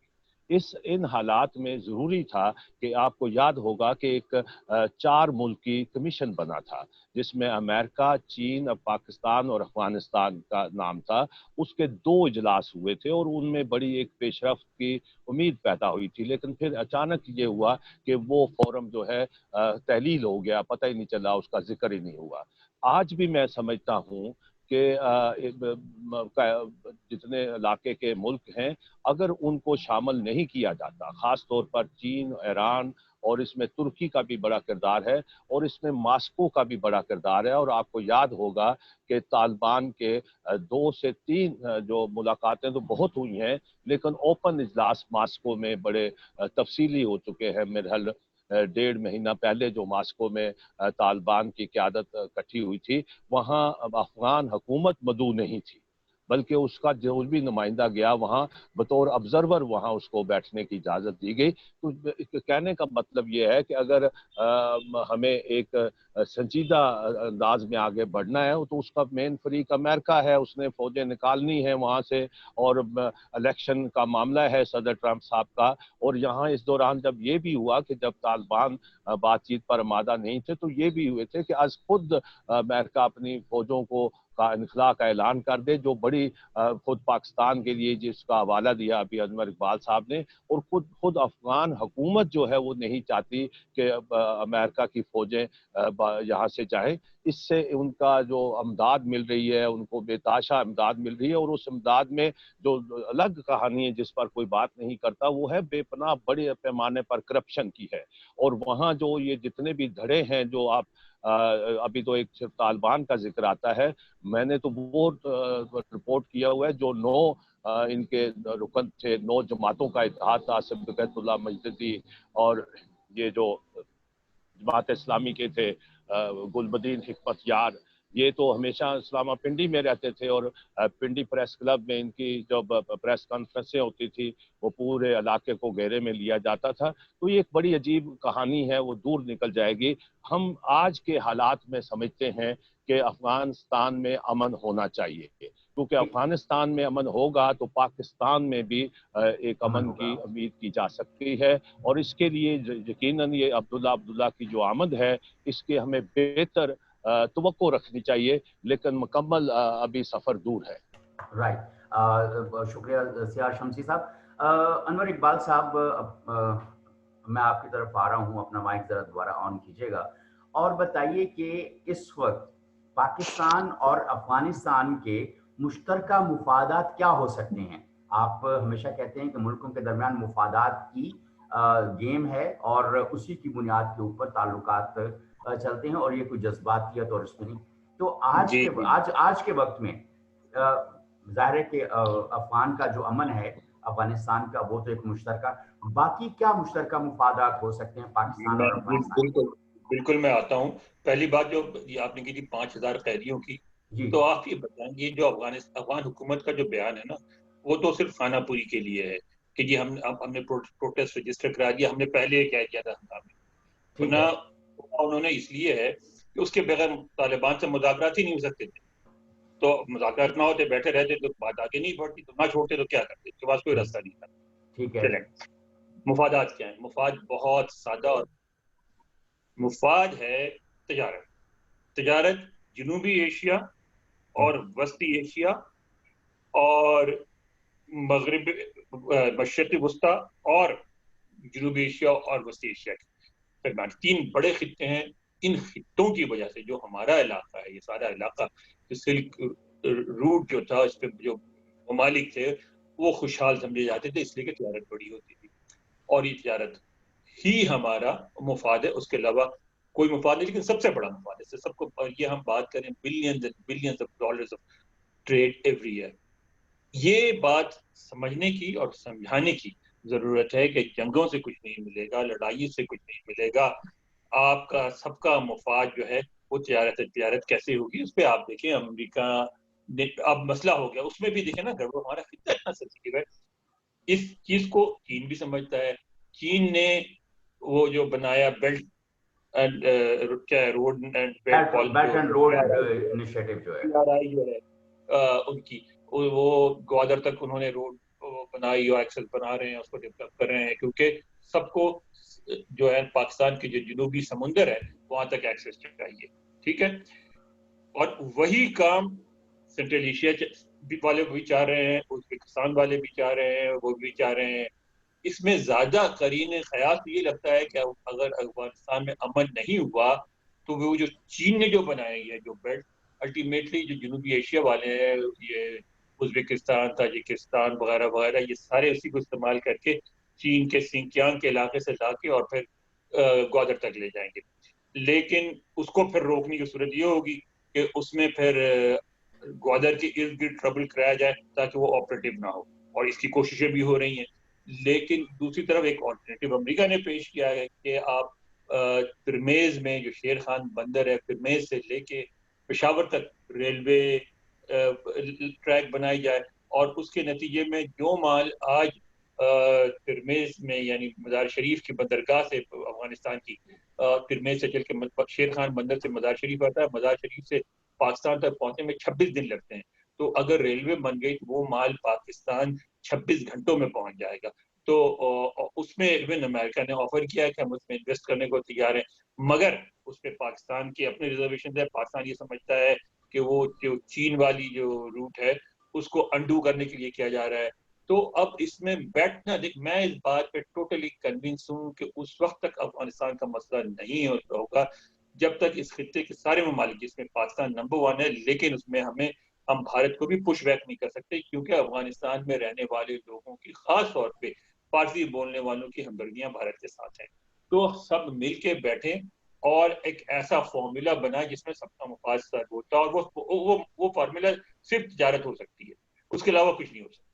इन हालात में ज़रूरी था कि आपको याद होगा कि एक 4 मुल्की कमीशन बना था, जिसमें अमेरिका, चीन, पाकिस्तान और अफगानिस्तान का नाम था। उसके 2 इजलास हुए थे और उनमें बड़ी एक पेशरफ्त की उम्मीद पैदा हुई थी, लेकिन फिर अचानक ये हुआ कि वो फोरम जो है तहलील हो गया, पता ही नहीं चला, उसका जिक्र ही नहीं हुआ। आज भी मैं समझता हूँ कि जितने इलाके के मुल्क हैं, अगर उनको शामिल नहीं किया जाता, ख़ास तौर पर चीन, ईरान, और इसमें तुर्की का भी बड़ा किरदार है और इसमें मॉस्को का भी बड़ा किरदार है। और आपको याद होगा कि तालिबान के 2 से 3 जो मुलाकातें तो बहुत हुई हैं, लेकिन ओपन इजलास मॉस्को में बड़े तफसीली हो चुके हैं। मेरे ख्याल 1.5 महीना पहले जो मॉस्को में तालिबान की क़यादत इकट्ठी हुई थी, वहाँ अफगान हुकूमत मदऊ नहीं थी, बल्कि उसका जो भी नुमाइंदा गया वहाँ बतौर ऑब्जर्वर, वहाँ उसको बैठने की इजाज़त दी गई। तो कहने का मतलब ये है कि अगर हमें एक संजीदा अंदाज में आगे बढ़ना है तो उसका मेन फरीक अमेरिका है, उसने फौजें निकालनी है वहाँ से, और इलेक्शन का मामला है सदर ट्रंप साहब का। और यहाँ इस दौरान जब ये भी हुआ कि जब तालिबान बातचीत पर आमादा नहीं थे, तो ये भी हुए थे कि आज खुद अमेरिका अपनी फौजों को का इनखला का ऐलान कर दे, जो बड़ी खुद पाकिस्तान के लिए जिसका हवाला दिया अभी अनवर इकबाल साहब ने। और खुद अफगान हुकूमत जो है वो नहीं चाहती कि अमेरिका की फौजें यहाँ से जाएं। इससे उनका जो अमदाद मिल रही है, उनको बेताशा अमदाद मिल रही है, और उस अमदाद में जो अलग कहानी है जिस पर कोई बात नहीं करता, वो है बेपनाह बड़े पैमाने पर करप्शन की है। और वहाँ जो ये जितने भी धड़े हैं जो आप अभी तो एक सिर्फ तालिबान का जिक्र आता है। मैंने तो वो रिपोर्ट किया हुआ है जो 9 इनके रुकन थे, 9 जमातों का इत्तेहाद था, सिब्बतुल्लाह मजददी और ये जो जमात इस्लामी के थे गुलबदीन हिकमत यार, ये तो हमेशा इस्लामा पिंडी में रहते थे और पिंडी प्रेस क्लब में इनकी जब प्रेस कॉन्फ्रेंसें होती थी वो पूरे इलाके को घेरे में लिया जाता था। तो ये एक बड़ी अजीब कहानी है, वो दूर निकल जाएगी। हम आज के हालात में समझते हैं कि अफगानिस्तान में अमन होना चाहिए, क्योंकि अफगानिस्तान में अमन होगा तो पाकिस्तान में भी एक अमन की उम्मीद की जा सकती है। और इसके लिए यकीनन ये अब्दुल्ला की जो आमद है इसके हमें बेहतर तवक्को रखनी चाहिए, लेकिन मुकम्मल अभी सफर दूर है। राइट, शुक्रिया सियार शमसी साहब। अनवर इकबाल साहब, मैं आपकी तरफ आ रहा हूँ, अपना माइक जरा दोबारा ऑन कीजिएगा और बताइए कि इस वक्त पाकिस्तान और अफगानिस्तान के मुश्तरका मुफादात क्या हो सकते हैं। आप हमेशा कहते हैं कि मुल्कों के दरमियान मुफादात की गेम है और उसी की बुनियाद के ऊपर ताल्लुकात चलते हैं और ये कोई जज्बातियत और उसमें नहीं। तो आज के वक्त में जाहिर है कि अफगान का जो अमन है अफगानिस्तान का, वो तो एक मुश्तरका, बाकी क्या मुश्तरका मुफादात हो सकते हैं पाकिस्तान और अफगानिस्तान? बिल्कुल मैं आता हूँ। पहली बात जो आपने की थी 5000 कैदियों की, तो आप ये बताएंगे जो अफगान हुकूमत का जो बयान है ना, वो तो सिर्फ खानापुरी के लिए है कि जी हमने प्रोटेस्ट रजिस्टर करा दिया, हमने पहले क्या किया था हंगामे, ना उन्होंने इसलिए है कि उसके बगैर तालिबान से मुज़ाकरात ही नहीं हो सकते थे। तो मुज़ाकरात ना होते, बैठे रहते तो बात आगे नहीं बढ़ती, तो ना छोड़ते तो क्या करते, उसके पास कोई रास्ता नहीं था। ठीक है, मुफादात क्या है? मुफाद बहुत सादा और मुफाद है तजारत। तजारत जनूबी एशिया और वस्ती एशिया और मगरब मशरक़ी वस्ता और जनूबी एशिया और वस्ती एशिया के दरमियान 3 बड़े खित्ते हैं। इन खित्तों की वजह से जो हमारा इलाका है, ये सारा इलाका, जो सिल्क रूट जो था, इस पे जो ममालिक थे वो खुशहाल समझे जाते थे, इसलिए कि तजारत बड़ी होती थी और ये तजारत ही हमारा मुफाद है। उसके अलावा कोई मुफाद नहीं, लेकिन सबसे बड़ा मुफाद है सबको, ये हम बात करें billions and billions of dollars of trade every year. ये बात समझने की और समझाने की जरूरत है कि जंगों से कुछ नहीं मिलेगा, लड़ाई से कुछ नहीं मिलेगा, आपका सबका मुफाद जो है वो तजारत कैसे होगी। उस पर आप देखें अमेरिका ने अब मसला हो गया, उसमें भी देखें ना गड़बड़, हमारा कितना इतना सेंसिटिव है। इस चीज को चीन भी समझता है। चीन ने वो जो बनाया बेल्ट एंड क्या है, road and belt and road initiative जो है उनकी, वो ग्वादर तक उन्होंने रोड बनाई और एक्सेल बना रहे हैं, उसको डेवलप कर रहे हैं, क्योंकि सबको जो है पाकिस्तान के जो जनूबी समुंदर है वहां तक एक्सेस चाहिए। ठीक है, और वही काम सेंट्रल एशिया वाले भी चाह रहे हैं, उज़्बेकिस्तान वाले भी चाह रहे हैं, वो भी चाह रहे हैं। इसमें ज्यादा करीन ख्याल ये लगता है कि अगर अफगानिस्तान में अमन नहीं हुआ तो वो जो चीन ने जो बनाई है जो बेल्ट, अल्टीमेटली जो जनूबी एशिया वाले हैं, ये उज़्बेकिस्तान, ताजिकिस्तान वगैरह वगैरह, ये सारे उसी को इस्तेमाल करके चीन के सिंकियांग के इलाके से लाके और फिर ग्वादर तक ले जाएंगे। लेकिन उसको फिर रोकने की सूरत ये होगी कि उसमें फिर ग्वादर के इर्द गिर्द ट्रबल कराया जाए ताकि वो ऑपरेटिव ना हो, और इसकी कोशिशें भी हो रही हैं। लेकिन दूसरी तरफ एक ऑल्टरनेटिव अमेरिका ने पेश किया है कि आप तिरमेज में जो शेर खान बंदर है, तिरमेज से लेके पेशावर तक रेलवे ट्रैक बनाई जाए, और उसके नतीजे में जो माल आज तिरमेज में यानी मज़ार शरीफ की बंदरगाह से अफगानिस्तान की तिरमेज से चल के शेर खान बंदर से मज़ार शरीफ आता है, मज़ार शरीफ से पाकिस्तान तक पहुंचने में 26 दिन लगते हैं। तो अगर रेलवे बन गई तो वो माल पाकिस्तान 26 घंटों में पहुंच जाएगा। तो उसमें इवन अमेरिका ने ऑफर किया है कि हम उसमें इन्वेस्ट करने को तैयार हैं, मगर उस पर पाकिस्तान की अपने रिजर्वेशन है। पाकिस्तान ये समझता है कि वो जो चीन वाली जो रूट है उसको अंडू करने के लिए किया जा रहा है। तो अब इसमें बैठना, देख मैं इस बात पे टोटली कन्विंस हूँ कि उस वक्त तक अफगानिस्तान का मसला नहीं होगा जब तक इस खित्ते के सारे ममालिक, जिसमें पाकिस्तान नंबर 1 है, लेकिन उसमें हम भारत को भी पुश बैक नहीं कर सकते, क्योंकि अफगानिस्तान में रहने वाले लोगों की खास तौर पे फारसी बोलने वालों की हमदर्दियां भारत के साथ हैं। तो सब मिल के बैठे اور ایک ایسا فارمولا بنا جس میں سب کا مفاد سر ہوتا ہے، اور وہ فارمولا صرف تجارت ہو سکتی ہے، اس کے علاوہ کچھ نہیں ہو سکتا۔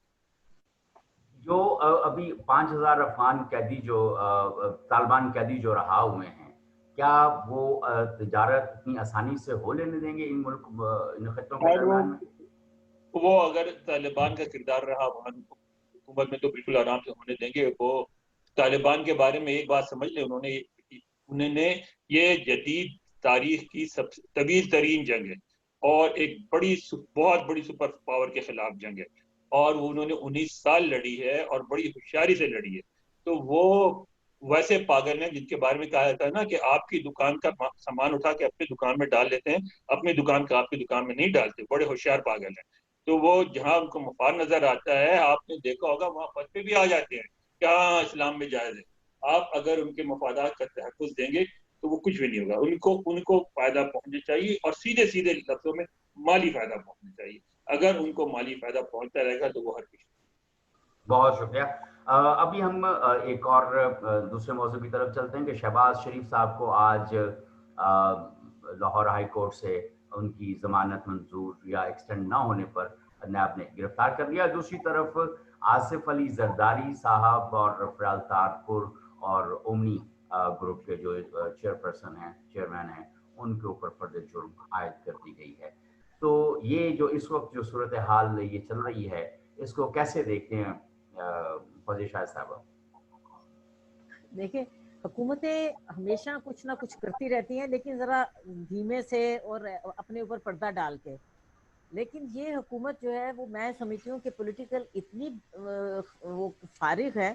جو ابھی 5,000 افغان قیدی جو طالبان قیدی جو رہا ہوئے ہیں، کیا وہ تجارت اتنی آسانی سے ہو لینے دیں گے ان خطوں کے درمیان میں؟ وہ اگر طالبان کا کردار رہا افغان حکومت میں تو بالکل آرام سے ہونے دیں گے۔ وہ طالبان کے بارے میں ایک بات سمجھ لیں، انہوں نے یہ جدید تاریخ کی سب سے طویل ترین جنگ ہے اور ایک بہت بڑی سپر پاور کے خلاف جنگ ہے، اور انہوں نے 19 سال لڑی ہے اور بڑی ہوشیاری سے لڑی ہے۔ تو وہ ویسے پاگل ہیں جن کے بارے میں کہا جاتا ہے نا کہ آپ کی دکان کا سامان اٹھا کے اپنی دکان میں ڈال لیتے ہیں، اپنی دکان کا آپ کی دکان میں نہیں ڈالتے، بڑے ہوشیار پاگل ہیں۔ تو وہ جہاں ان کو مفاد نظر آتا ہے، آپ نے دیکھا ہوگا وہاں فتوے بھی آ جاتے ہیں کہ ہاں اسلام میں جائز ہے۔ آپ اگر ان کے مفادات کا تحفظ دیں گے تو وہ کچھ بھی نہیں ہوگا۔ ان کو فائدہ پہنچنا چاہیے، اور سیدھے سیدھے لفظوں میں مالی فائدہ پہنچنا چاہیے۔ اگر ان کو مالی فائدہ پہنچتا رہے گا تو وہ ہر کچھ۔ بہت شکریہ۔ ابھی ہم ایک اور دوسرے موضوع کی طرف چلتے ہیں کہ شہباز شریف صاحب کو آج لاہور ہائی کورٹ سے ان کی ضمانت منظور یا ایکسٹینڈ نہ ہونے پر نیب نے گرفتار کر لیا۔ دوسری طرف آصف علی زرداری صاحب اور فیال تارپور اور اومنی گروپ کے جو چیئرمین ہیں، ان کے اوپر فرد جرم عائد کر دی گئی ہے۔ تو یہ جو اس وقت جو صورتحال یہ چل رہی ہے، اس کو کیسے دیکھتے ہیں فوزیہ شاہد صاحبہ؟ دیکھیں، حکومتیں ہمیشہ کچھ نہ کچھ کرتی رہتی ہیں، لیکن ذرا دھیمے سے اور اپنے اوپر پردہ ڈال کے۔ لیکن یہ حکومت جو ہے وہ میں سمجھتی ہوں کہ پولیٹیکل اتنی وہ فارغ ہے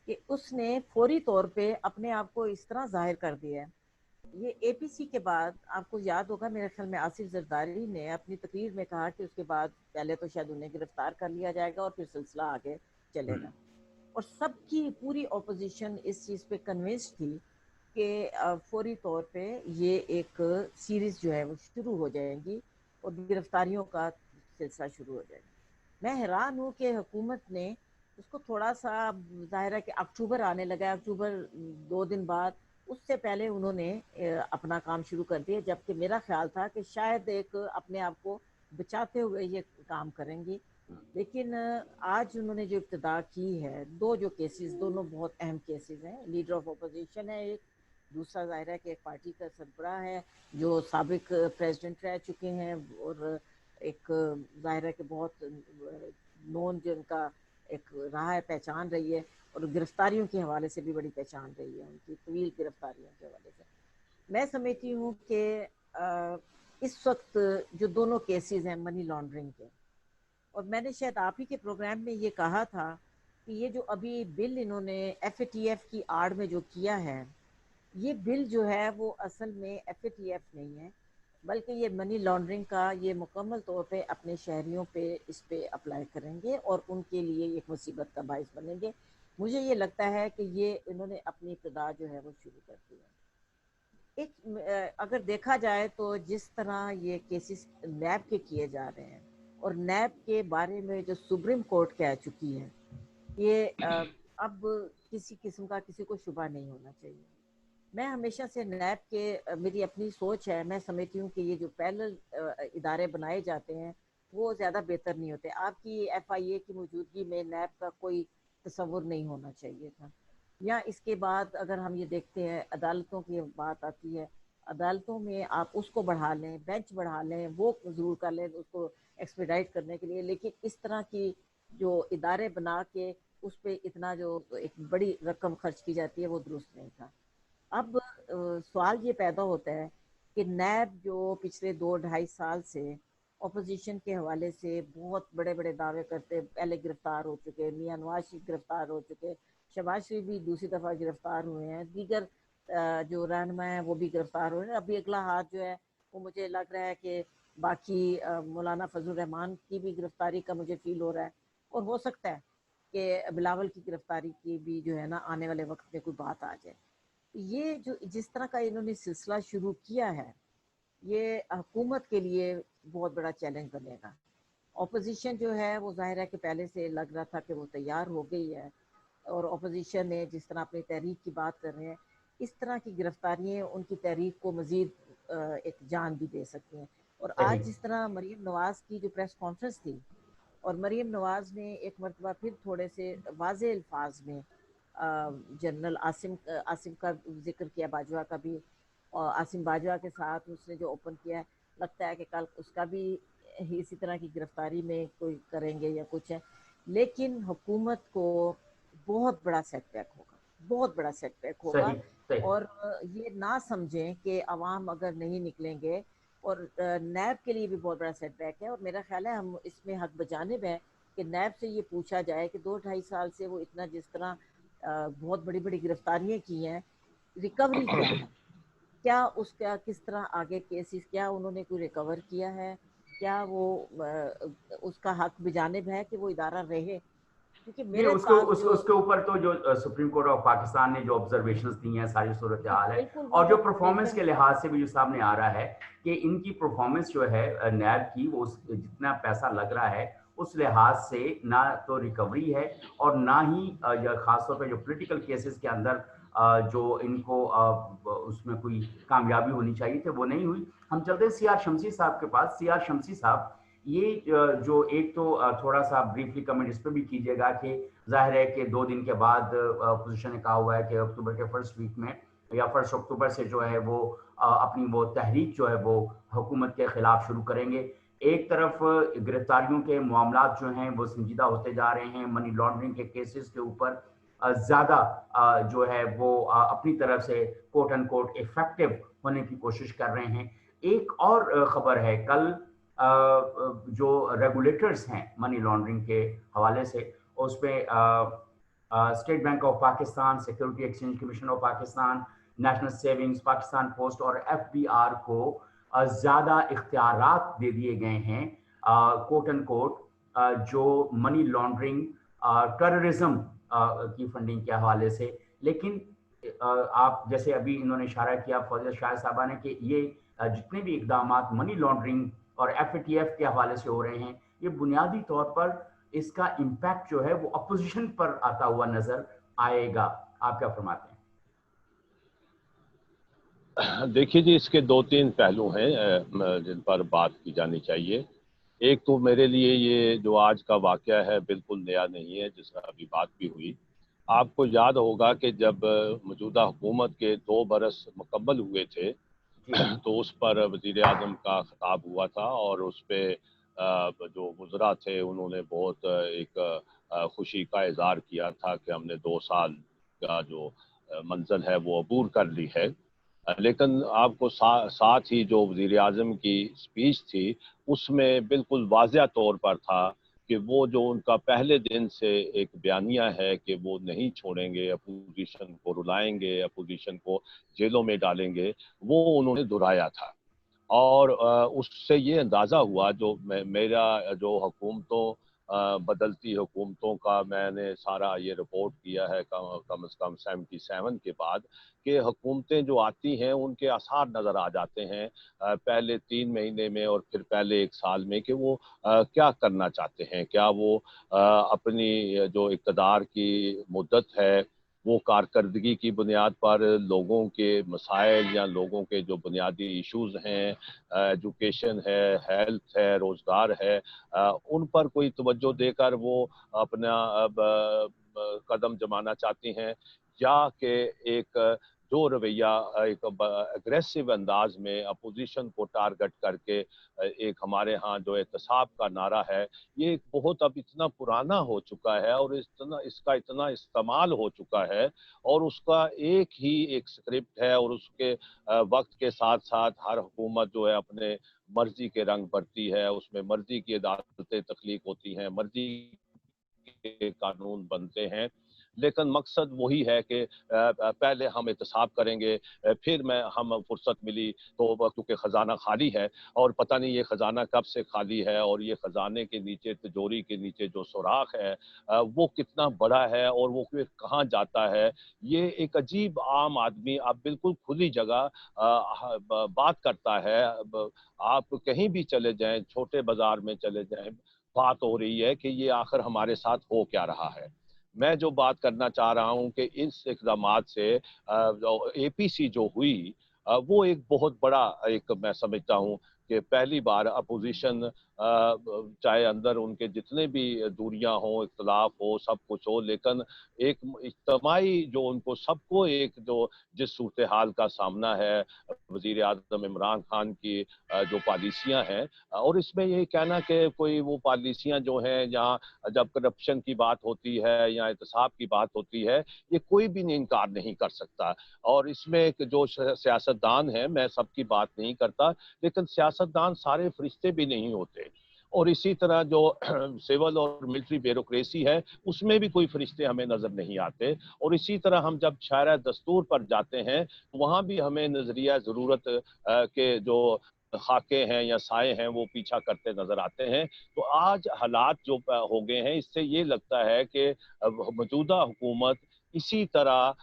کہ اس نے فوری طور پہ اپنے آپ کو اس طرح ظاہر کر دیا ہے۔ یہ اے پی سی کے بعد آپ کو یاد ہوگا، میرے خیال میں آصف زرداری نے اپنی تقریر میں کہا کہ اس کے بعد پہلے تو شاید انہیں گرفتار کر لیا جائے گا اور پھر سلسلہ آگے چلے گا، اور سب کی پوری اپوزیشن اس چیز پہ کنونس تھی کہ فوری طور پہ یہ ایک سیریز جو ہے وہ شروع ہو جائے گی اور گرفتاریوں کا سلسلہ شروع ہو جائے گا۔ میں حیران ہوں کہ حکومت نے اس کو تھوڑا سا، ظاہر ہے کہ اکتوبر آنے لگا، اکتوبر 2 دن بعد، اس سے پہلے انہوں نے اپنا کام شروع کر دیا، جبکہ میرا خیال تھا کہ شاید ایک اپنے آپ کو بچاتے ہوئے یہ کام کریں گی۔ لیکن آج انہوں نے جو ابتدا کی ہے، دو جو کیسز، دونوں بہت اہم کیسز ہیں۔ لیڈر آف اپوزیشن ہے ایک، دوسرا ظاہر ہے کہ ایک پارٹی کا سربراہ ہے جو سابق پریزیڈنٹ رہ چکے ہیں، اور ایک ظاہر ہے کہ بہت نون جن کا ایک رہا ہے، پہچان رہی ہے، اور گرفتاریوں کے حوالے سے بھی بڑی پہچان رہی ہے، ان کی طویل گرفتاریوں کے حوالے سے۔ میں سمجھتی ہوں کہ اس وقت جو دونوں کیسز ہیں منی لانڈرنگ کے، اور میں نے شاید آپ ہی کے پروگرام میں یہ کہا تھا کہ یہ جو ابھی بل انہوں نے ایف اے ٹی ایف کی آڑ میں جو کیا ہے، یہ بل جو ہے وہ اصل میں ایف اے ٹی ایف نہیں ہے، بلکہ یہ منی لانڈرنگ کا، یہ مکمل طور پہ اپنے شہریوں پہ اس پہ اپلائی کریں گے اور ان کے لیے ایک مصیبت کا باعث بنیں گے۔ مجھے یہ لگتا ہے کہ یہ انہوں نے اپنی ابتدا جو ہے وہ شروع کر دی ہے۔ ایک اگر دیکھا جائے تو جس طرح یہ کیسز نیب کے کیے جا رہے ہیں، اور نیب کے بارے میں جو سپریم کورٹ کہہ چکی ہے، یہ اب کسی قسم کا کسی کو شبہ نہیں ہونا چاہیے۔ میں ہمیشہ سے نیب کے، میری اپنی سوچ ہے، میں سمجھتی ہوں کہ یہ جو پیرلل ادارے بنائے جاتے ہیں وہ زیادہ بہتر نہیں ہوتے۔ آپ کی ایف آئی اے کی موجودگی میں نیب کا کوئی تصور نہیں ہونا چاہیے تھا۔ یا اس کے بعد اگر ہم یہ دیکھتے ہیں، عدالتوں کی بات آتی ہے، عدالتوں میں آپ اس کو بڑھا لیں، بینچ بڑھا لیں، وہ ضرور کر لیں اس کو ایکسپیڈائٹ کرنے کے لیے، لیکن اس طرح کی جو ادارے بنا کے اس پہ اتنا جو ایک بڑی رقم خرچ کی جاتی ہے وہ درست نہیں تھا۔ اب سوال یہ پیدا ہوتا ہے کہ نیب جو پچھلے 2-2.5 سال سے اپوزیشن کے حوالے سے بہت بڑے بڑے دعوے کرتے، پہلے گرفتار ہو چکے، میاں نواز شریف گرفتار ہو چکے، شہباز شریف بھی دوسری دفعہ گرفتار ہوئے ہیں، دیگر جو رہنما ہیں وہ بھی گرفتار ہوئے ہیں۔ ابھی اگلا ہاتھ جو ہے وہ مجھے لگ رہا ہے کہ باقی مولانا فضل الرحمان کی بھی گرفتاری کا مجھے فیل ہو رہا ہے، اور ہو سکتا ہے کہ بلاول کی گرفتاری کی بھی جو ہے نا آنے والے وقت میں کوئی بات آ جائے۔ یہ جو جس طرح کا انہوں نے سلسلہ شروع کیا ہے، یہ حکومت کے لیے بہت بڑا چیلنج بنے گا۔ اپوزیشن جو ہے وہ ظاہر ہے کہ پہلے سے لگ رہا تھا کہ وہ تیار ہو گئی ہے، اور اپوزیشن نے جس طرح اپنی تحریک کی بات کر رہے ہیں، इस तरह की गिरफ्तारियाँ उनकी तहरीक को मज़ीद एक जान भी दे सकती हैं। और सही। आज जिस तरह मरीम नवाज़ की जो प्रेस कॉन्फ्रेंस थी और मरीम नवाज़ ने एक मरतबा फिर थोड़े से वाज़े अल्फाज में जनरल आसिम का जिक्र किया, बाजवा का भी, और आसिम बाजवा के साथ उसने जो ओपन किया है, लगता है कि कल उसका भी इसी तरह की गिरफ्तारी में कोई करेंगे या कुछ है। लेकिन हुकूमत को बहुत बड़ा सेटबैक होगा, बहुत बड़ा सेटबैक होगा। सही सही। और ये ना समझें कि अवाम अगर नहीं निकलेंगे, और नैब के लिए भी बहुत बड़ा सेटबैक है। और मेरा ख्याल है हम इसमें हक बजानिब है कि नैब से ये पूछा जाए कि 2-2.5 साल से वो इतना जिस तरह बहुत बड़ी बड़ी गिरफ्तारियां की हैं, रिकवरी क्या है, क्या उसका किस तरह आगे केसेस, क्या उन्होंने कोई रिकवर किया है, क्या वो उसका हक बजानिब है कि वो इदारा रहे। क्योंकि नहीं, मेरे उसको साथ उसको जो उसके ऊपर तो जो सुप्रीम कोर्ट ऑफ पाकिस्तान ने जो ऑब्जर्वेशंस दी हैं, सारी सूरत जी हाल है, बिल्कुल, वो और जो तो परफॉर्मेंस देखें। के लिहाज से भी जो सामने आ रहा है कि इनकी परफॉर्मेंस जो है नैब की, वो जितना पैसा लग रहा है उस लिहाज से ना तो रिकवरी है, और ना ही खासतौर पर जो पॉलिटिकल केसेस के अंदर जो इनको उसमें कोई कामयाबी होनी चाहिए थी वो नहीं हुई। हम चलते हैं सीआर शमसी साहब के पास। सीआर शमसी साहब, ये जो एक तो थोड़ा सा ब्रीफली कमेंट इस पर भी कीजिएगा कि जाहिर है कि 2 दिन के बाद अपोजिशन ने कहा हुआ है कि अक्टूबर के फर्स्ट वीक में या 1 अक्टूबर से जो है वो अपनी वो तहरीक जो है वो हुकूमत के खिलाफ शुरू करेंगे। एक तरफ गिरफ्तारियों के मामलात जो हैं वो संजीदा होते जा रहे हैं, मनी लॉन्ड्रिंग के केसेस के ऊपर ज़्यादा जो है वो अपनी तरफ से कोट एंड कोट इफेक्टिव होने की कोशिश कर रहे हैं। एक और खबर है, कल जो रेगुलेटर्स हैं मनी लॉन्ड्रिंग के हवाले से, उसमें state bank of Pakistan, security exchange commission of Pakistan, national savings, Pakistan post और एफबीआर को ज़्यादा इख्तियारात दे दिए गए हैं कोट एंड कोट, जो मनी लॉन्ड्रिंग, टेररिज्म की फंडिंग के हवाले से। लेकिन आप जैसे अभी इन्होंने इशारा किया फौजिया शाह साहबा ने कि ये जितने भी इकदाम मनी लॉन्ड्रिंग और एफएटीएफ के हवाले से हो रहे हैं, ये बुनियादी तौर पर इसका इम्पैक्ट जो है वो अपोजिशन पर आता हुआ नजर आएगा। आप क्या फरमाते हैं? देखिए जी, इसके 2-3 पहलू हैं जिन पर बात की जानी चाहिए। एक तो मेरे लिए ये जो आज का वाक़या है बिल्कुल नया नहीं है, जिसका अभी बात भी हुई। आपको याद होगा कि जब मौजूदा हुकूमत के 2 बरस मुकम्मल हुए थे तो उस पर वज़ीर आज़म का खिताब हुआ था, और उस पे जो वज़रा थे उन्होंने बहुत एक खुशी का इज़हार किया था कि हमने 2 साल का जो मंज़िल है वो अबूर कर ली है। लेकिन आपको साथ ही जो वज़ीर आज़म की स्पीच थी उसमें बिल्कुल वाज़िया तौर पर था कि वो जो उनका पहले दिन से एक बयानिया है कि वो नहीं छोड़ेंगे, अपोजिशन को रुलाएंगे, अपोजिशन को जेलों में डालेंगे, वो उन्होंने दोहराया था। और उससे ये अंदाज़ा हुआ, जो मेरा जो हुकूमतों बदलती हुकूमतों का मैंने सारा ये रिपोर्ट किया है कम से कम 77 के बाद, कि हुकूमतें जो आती हैं उनके आसार नज़र आ जाते हैं पहले 3 महीने में और फिर पहले 1 साल में, कि वो क्या करना चाहते हैं। क्या वो अपनी जो इक़्तिदार की मुद्दत है वो कारकर्दगी की बुनियाद पर लोगों के मसाइल या लोगों के जो बुनियादी इश्यूज हैं, एजुकेशन है, हेल्थ है, रोज़गार है, उन पर कोई तवज्जो देकर वो अपना कदम जमाना चाहती हैं, या कि एक जो रवैया एक एग्रेसिव अंदाज में अपोजिशन को टारगेट करके एक हमारे यहाँ जो एहतसाब का नारा है, ये बहुत अब इतना पुराना हो चुका है और इसका इतना इस्तेमाल हो चुका है, और उसका एक स्क्रिप्ट है, और उसके वक्त के साथ साथ हर हुकूमत जो है अपने मर्जी के रंग भरती है, उसमें मर्जी की अदालतें तख्लीक होती हैं, मर्जी के कानून बनते हैं। लेकिन मकसद वही है कि पहले हम एहतसाब करेंगे, फिर हम फुर्सत मिली तो क्योंकि ख़जाना खाली है, और पता नहीं ये ख़जाना कब से खाली है, और ये ख़जाने के नीचे, तिजोरी के नीचे जो सुराख है वो कितना बड़ा है और वो फिर कहाँ जाता है। ये एक अजीब आम आदमी अब बिल्कुल खुली जगह बात करता है। आप कहीं भी चले जाएं, छोटे बाजार में चले जाएं, बात हो रही है कि ये आखिर हमारे साथ हो क्या रहा है। मैं जो बात करना चाह रहा हूं कि इस इक़दामात से APC जो हुई वो एक बहुत बड़ा एक मैं समझता हूं कि पहली बार अपोजिशन चाहे अंदर उनके जितने भी दूरियां हो, इख्तलाफ हो, सब कुछ हो, लेकिन एक इज्तिमाई जो उनको सबको एक जो जिस सूरत हाल का सामना है वज़ीर आज़म इमरान खान की जो पॉलिसियां हैं, और इसमें ये कहना कि कोई वो पॉलिसियां जो हैं जहाँ जब करप्शन की बात होती है या एहतसाब की बात होती है, ये कोई भी इनकार नहीं कर सकता। और इसमें एक जो सियासतदान है, मैं सबकी बात नहीं करता, लेकिन सियासतदान सारे फरिश्ते भी नहीं होते, और इसी तरह जो सिविल और मिलिट्री ब्यूरोक्रेसी है उसमें भी कोई फरिश्ते हमें नजर नहीं आते। और इसी तरह हम जब शायरा दस्तूर पर जाते हैं वहाँ भी हमें नजरिया ज़रूरत के जो खाके हैं या साए हैं वो पीछा करते नजर आते हैं। तो आज हालात जो हो गए हैं, इससे ये लगता है कि मौजूदा हुकूमत इसी तरह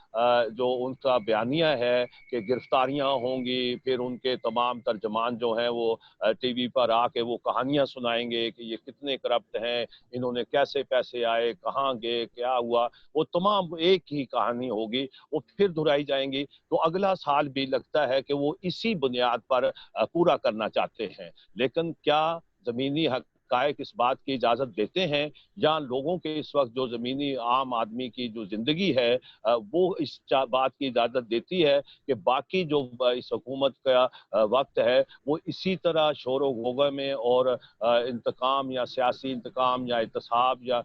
जो उनका बयानिया है कि गिरफ्तारियां होंगी, फिर उनके तमाम तर्जमान जो हैं वो टीवी पर आके वो कहानियां सुनाएंगे कि ये कितने करप्ट हैं, इन्होंने कैसे पैसे आए, कहाँ गए, क्या हुआ, वो तमाम एक ही कहानी होगी, वो फिर दोहराई जाएंगी। तो अगला साल भी लगता है कि वो इसी बुनियाद पर पूरा करना चाहते हैं। लेकिन क्या ज़मीनी हक़ाइक़ इस बात की इजाज़त देते हैं, या लोगों के इस वक्त जो ज़मीनी आम आदमी की जो ज़िंदगी है वो इस बात की इजाज़त देती है कि बाकी जो इस हुकूमत का वक्त है वो इसी तरह शोर व गूगा में और इंतकाम या सियासी इंतकाम या एहतसाब या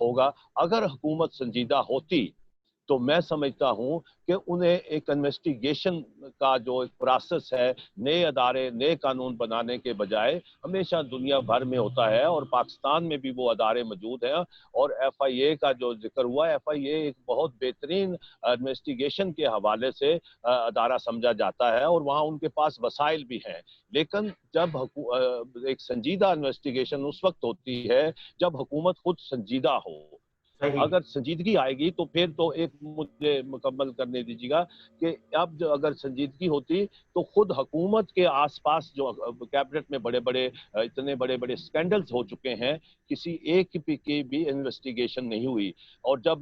होगा। अगर हुकूमत संजीदा होती तो मैं समझता हूं कि उन्हें एक इन्वेस्टिगेशन का जो एक प्रोसेस है, नए अदारे, नए कानून बनाने के बजाय हमेशा दुनिया भर में होता है और पाकिस्तान में भी वो अदारे मौजूद हैं। और FIA का जो जिक्र हुआ, FIA एक बहुत बेहतरीन इन्वेस्टिगेशन के हवाले से अदारा समझा जाता है और वहाँ उनके पास वसाइल भी हैं। लेकिन जब एक संजीदा इन्वेस्टिगेशन उस वक्त होती है जब हुकूमत खुद संजीदा हो। अगर संजीदगी आएगी तो फिर तो एक मुझे मुकम्मल करने दीजिएगा कि अब जो अगर संजीदगी होती तो खुद हुकूमत के आसपास जो कैबिनेट में बड़े बड़े इतने बड़े बड़े स्कैंडल्स हो चुके हैं, किसी एक की भी इन्वेस्टिगेशन नहीं हुई। और जब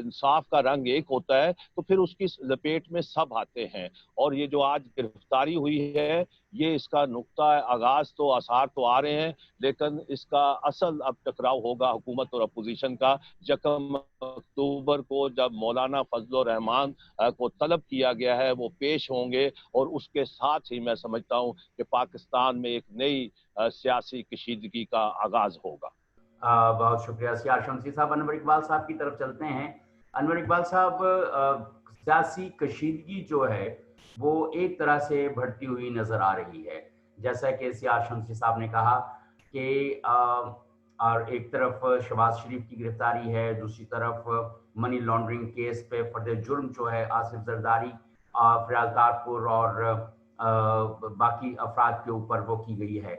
इंसाफ का रंग एक होता है तो फिर उसकी लपेट में सब आते हैं। और ये जो आज गिरफ्तारी हुई है, ये इसका नुक्ता आगाज तो आसार तो आ रहे हैं, लेकिन इसका असल अब टकराव होगा हुकूमत और अपोजिशन का 1 अक्टूबर को, जब मौलाना फजलुर रहमान को तलब किया गया है, वो पेश होंगे। और उसके साथ ही मैं समझता हूँ कि पाकिस्तान में एक नई सियासी कशीदगी का आगाज होगा। बहुत शुक्रिया सियार शमसी साहब। अनवर इकबाल साहब की तरफ चलते हैं। अनवर इकबाल साहब, सियासी कशीदगी जो है वो एक तरह से बढ़ती हुई नजर आ रही है, जैसा कि सियार शमसी साहब ने कहा कि और एक तरफ शहबाज शरीफ की गिरफ्तारी है, दूसरी तरफ मनी लॉन्ड्रिंग केस पे फर्द जुर्म जो है आसिफ जरदारी, फराज तारपुर और बाकी अफराद के ऊपर वो की गई है।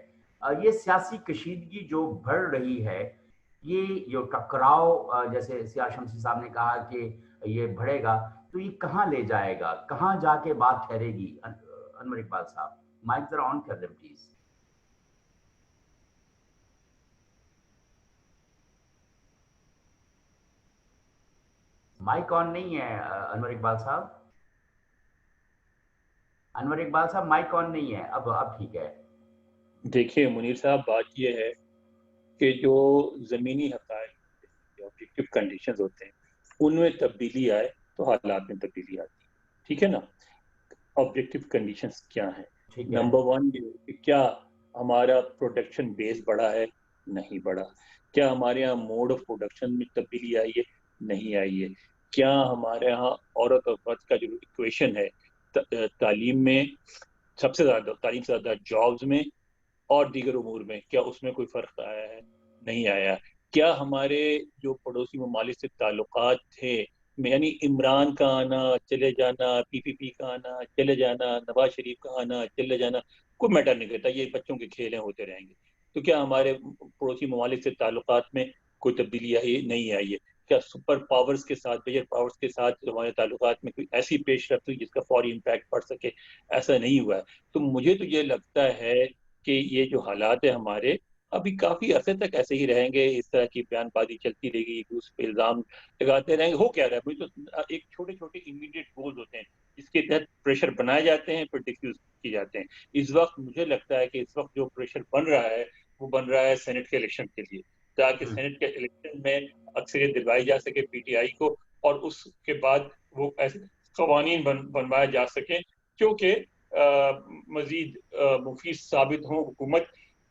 ये सियासी कशीदगी जो बढ़ रही है, ये जो टकराव जैसे सियार शमसी साहब ने कहा कि ये बढ़ेगा, तो ये कहाँ ले जाएगा, कहाँ जाके बात ठहरेगी? अनवर इकबाल साहब, माइक जरा ऑन कर दें प्लीज। माइक ऑन नहीं है अनवर इकबाल साहब। अनवर इकबाल साहब माइक ऑन नहीं है। अब ठीक है। देखिए मुनीर साहब, बात यह है कि जो ज़मीनी हक़ाइक़ ऑब्जेक्टिव कंडीशंस होते हैं उनमें तब्दीली आए तो हालात में तब्दीली आती है, ठीक है ना। ऑब्जेक्टिव कंडीशंस क्या हैं? नंबर 1 ये क्या हमारा प्रोडक्शन बेस बढ़ा है? नहीं बढ़ा। क्या हमारे यहाँ मोड ऑफ प्रोडक्शन में तब्दीली आई है? नहीं आई है। क्या हमारे यहाँ औरत और मर्द का जो इक्वेशन है तालीम में सबसे ज़्यादा, तालीम से ज़्यादा जॉब्स में और दीगर उमूर में, क्या उसमें कोई फ़र्क आया है? नहीं आया। क्या हमारे जो पड़ोसी ममालिक से ताल्लुकात थे, यानी इमरान का आना चले जाना, PPP का आना चले जाना, नवाज शरीफ का आना चले जाना, कोई मैटर नहीं करता, ये बच्चों के खेल होते रहेंगे। तो क्या हमारे पड़ोसी ममालिक से ताल्लुकात में कोई तब्दीली आई? नहीं आई है। क्या सुपर पावर्स के साथ, मेजर पावर्स के साथ हमारे ताल्लुकात में कोई ऐसी पेशरफ्त हुई जिसका फौरी इम्पैक्ट पड़ सके? ऐसा नहीं हुआ है। तो मुझे तो ये लगता है कि ये जो हालात है हमारे, अभी काफी अरसे तक ऐसे ही रहेंगे, इस तरह की बयानबाजी चलती रहेगी, एक दूसरे पे इल्जाम लगाते रहेंगे। हो क्या रहा है, मुझे तो एक छोटे छोटे इमीडिएट गोल्स होते हैं जिसके तहत प्रेशर बनाए जाते हैं, फिर डिफ्यूज किए जाते हैं। इस वक्त मुझे लगता है कि इस वक्त जो प्रेशर बन रहा है वो बन रहा है सेनेट के इलेक्शन के लिए, ताकि सेनेट के इलेक्शन में अक्सरियत दिलवाई जा सके पीटीआई को, और उसके बाद वो ऐसे कवानीन बनवाए जा सके क्योंकि मजीद मुफीद साबित हो हुकूमत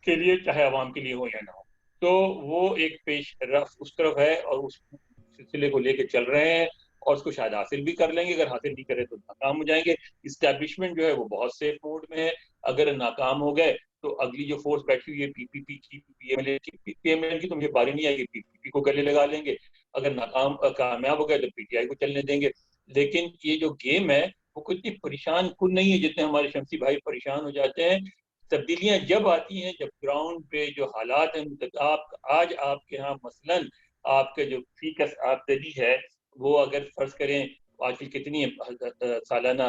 के लिए, चाहे आवाम के लिए हो या ना हो। तो वो एक पेश रफ उस तरफ है और उस सिलसिले को लेके चल रहे हैं, और उसको शायद हासिल भी कर लेंगे। अगर हासिल नहीं करे तो नाकाम हो जाएंगे। इस्टेब्लिशमेंट जो है वो बहुत सेफ मोड में है। अगर नाकाम हो गए तो अगली जो फोर्स बैठी हुई है पीपीपी की, पीएमएल की, तो मुझे बारी नहीं आएगी, पीपीपी को गले लगा लेंगे। अगर नाकाम कामयाब हो गए तो पीटीआई को चलने देंगे। लेकिन ये जो गेम है वो कोई इतनी परेशान कुन नहीं है जितने हमारे शमसी भाई परेशान हो जाते हैं। तब्दीलियां जब आती हैं, जब ग्राउंड पे जो हालात हैं, आप आज आपके यहाँ मसलन आपके जो फीकस आमदनी है वो अगर फर्ज करें आजकल कितनी है सालाना,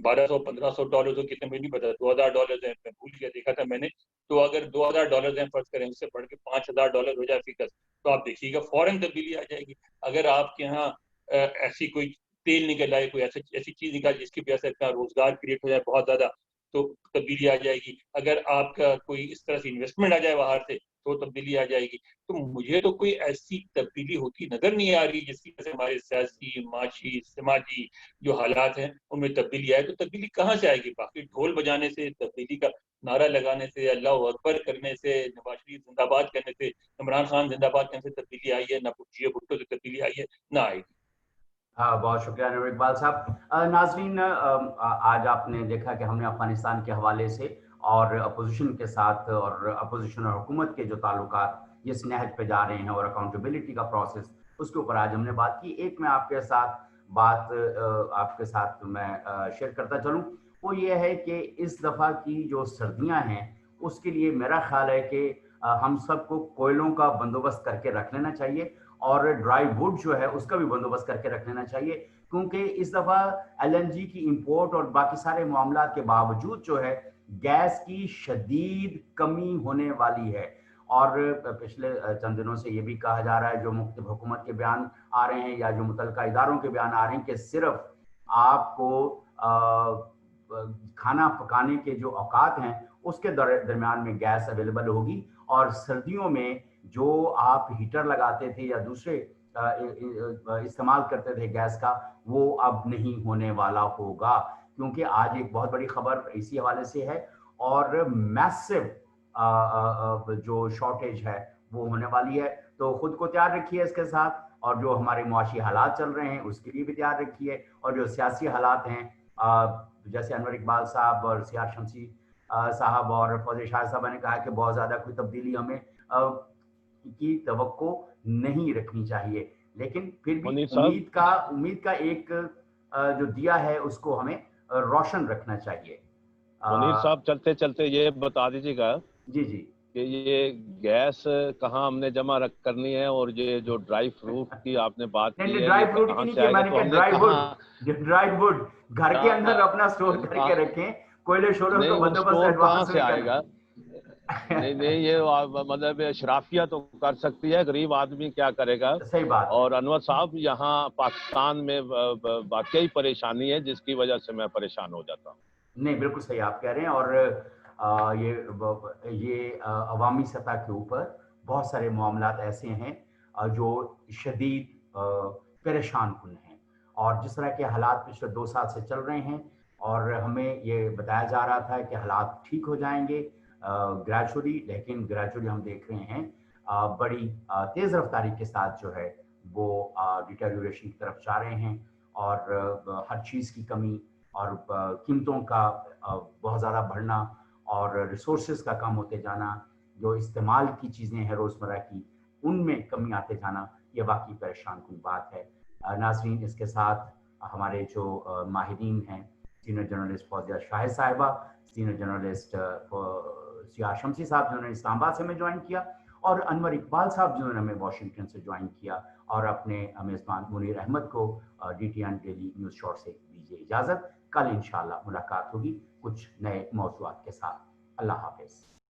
$1200-1500 हो, कितने मुझे नहीं पता, $2000 है, मैं भूल गया, देखा था मैंने। तो अगर $2000 है फर्ज करें, उससे बढ़ के $5000 हो जाए फीकस, तो आप देखिएगा फौरन तब्दीली आ जाएगी। अगर आपके यहाँ ऐसी कोई तेल निकल आए, कोई ऐसी चीज निकाल जिसकी वजह से रोजगार क्रिएट हो जाए बहुत ज्यादा, तो तब्दीली आ जाएगी। अगर आपका कोई इस तरह से इन्वेस्टमेंट आ जाए बाहर से तो तब्दीली आ जाएगी। तो मुझे तो कोई ऐसी तब्दीली होती नजर नहीं आ रही जिसकी वजह से हमारे सियासी, माशी, समाजी जो हालात हैं उनमें तब्दीली आए। तो तब्दीली कहाँ से आएगी? बाकी ढोल बजाने से, तब्दीली का नारा लगाने से, अल्लाह अकबर करने से, नवाज शरीफ जिंदाबाद करने से, इमरान खान जिंदाबाद करने से तब्दीली आई है? ना जियो भुट्टो से तब्दीली आई है, ना आएगी। हाँ, बहुत शुक्रिया नूर इकबाल साहब। नाजरीन, आज आपने देखा कि हमने अफगानिस्तान के हवाले से और अपोजिशन के साथ और अपोजिशन और हुकूमत के जो ताल्लुकात जिस नहज पे जा रहे हैं और अकाउंटेबिलिटी का प्रोसेस, उसके ऊपर आज हमने बात की। एक मैं आपके साथ बात आपके साथ मैं शेयर करता चलूँ, वो ये है कि इस दफ़ा की जो सर्दियाँ हैं उसके लिए मेरा ख्याल है कि हम सबको कोयलों का बंदोबस्त करके रख लेना चाहिए और ड्राई वुड जो है उसका भी बंदोबस्त करके रख लेना चाहिए, क्योंकि इस दफ़ा एलएनजी की इंपोर्ट और बाकी सारे मामला के बावजूद जो है गैस की शदीद कमी होने वाली है। और पिछले चंद दिनों से ये भी कहा जा रहा है, जो मुख्तलिफ हुकूमत के बयान आ रहे हैं या जो मुतल्लिका इदारों के बयान आ रहे हैं, कि सिर्फ आपको खाना पकाने के जो औकात हैं उसके दरमियान में गैस अवेलेबल होगी, और सर्दियों में जो आप हीटर लगाते थे या दूसरे इस्तेमाल करते थे गैस का, वो अब नहीं होने वाला होगा। क्योंकि आज एक बहुत बड़ी खबर इसी हवाले से है, और मैसिव जो शॉर्टेज है वो होने वाली है। तो खुद को तैयार रखिए इसके साथ, और जो हमारे मुआशी हालात चल रहे हैं उसके लिए भी तैयार रखिए, और जो सियासी हालात हैं जैसे अनवर इकबाल साहब और सियार शमसी साहब और फौजी शाह साहब ने कहा कि बहुत ज़्यादा कोई तब्दीली हमें की तवक्को नहीं रखनी चाहिए, लेकिन फिर भी उम्मीद का एक जो दिया है उसको हमें रोशन रखना चाहिए। मुनीर साहब, चलते चलते ये बता दीजिएगा जी जी कि ये गैस कहाँ हमने जमा रख करनी है, और ये जो ड्राई फ्रूट की आपने बात की है ड्राई ये फ्रूट की कहाँ नहीं से की, आएगा? मैंने तो कहा हमने ड्राई वुड घर के अंदर अपना स्टोर करके रखें, कोयले शोरों का नहीं, बंदोबस्त स्टोर कहाँ एडवांस से में आएगा? नहीं नहीं, ये मतलब शराफिया तो कर सकती है, गरीब आदमी क्या करेगा? सही बात है। और अनवर साहब, यहाँ पाकिस्तान में वाकई परेशानी है जिसकी वजह से मैं परेशान हो जाता हूँ। नहीं, बिल्कुल सही आप कह रहे हैं। और ये अवामी सतह के ऊपर बहुत सारे मामलात ऐसे हैं जो शदीद परेशान कुन हैं, और जिस तरह के हालात पिछले 2 साल से चल रहे हैं, और हमें ये बताया जा रहा था कि हालात ठीक हो जाएंगे ग्रेजुअली, लेकिन ग्रेजुअली हम देख रहे हैं बड़ी तेज़ रफ्तारी के साथ जो है वो डिटेरियोरेशन की तरफ जा रहे हैं, और हर चीज़ की कमी और कीमतों का बहुत ज़्यादा बढ़ना और रिसोर्सेज का कम होते जाना, जो इस्तेमाल की चीज़ें हैं रोज़मर्रा की उनमें कमी आते जाना, ये वाकई परेशान कुन बात है। नाज़रीन, इसके साथ हमारे जो माहिरीन हैं, सीनियर जर्नलिस्ट फौजिया शाहिद साहिबा, सीनियर जर्नलिस्ट सियार शमसी साहब जिन्होंने इस्लामाबाद से हमें ज्वाइन किया, और अनवर इकबाल साहब जिन्होंने हमें वाशिंगटन से ज्वाइन किया, और अपने मेज़बान मुनीर अहमद को DTN डेली न्यूज़ शॉर्ट से दीजिए इजाज़त। कल इंशाअल्लाह मुलाकात होगी कुछ नए मौज़ूआत के साथ। अल्लाह हाफ़िज़।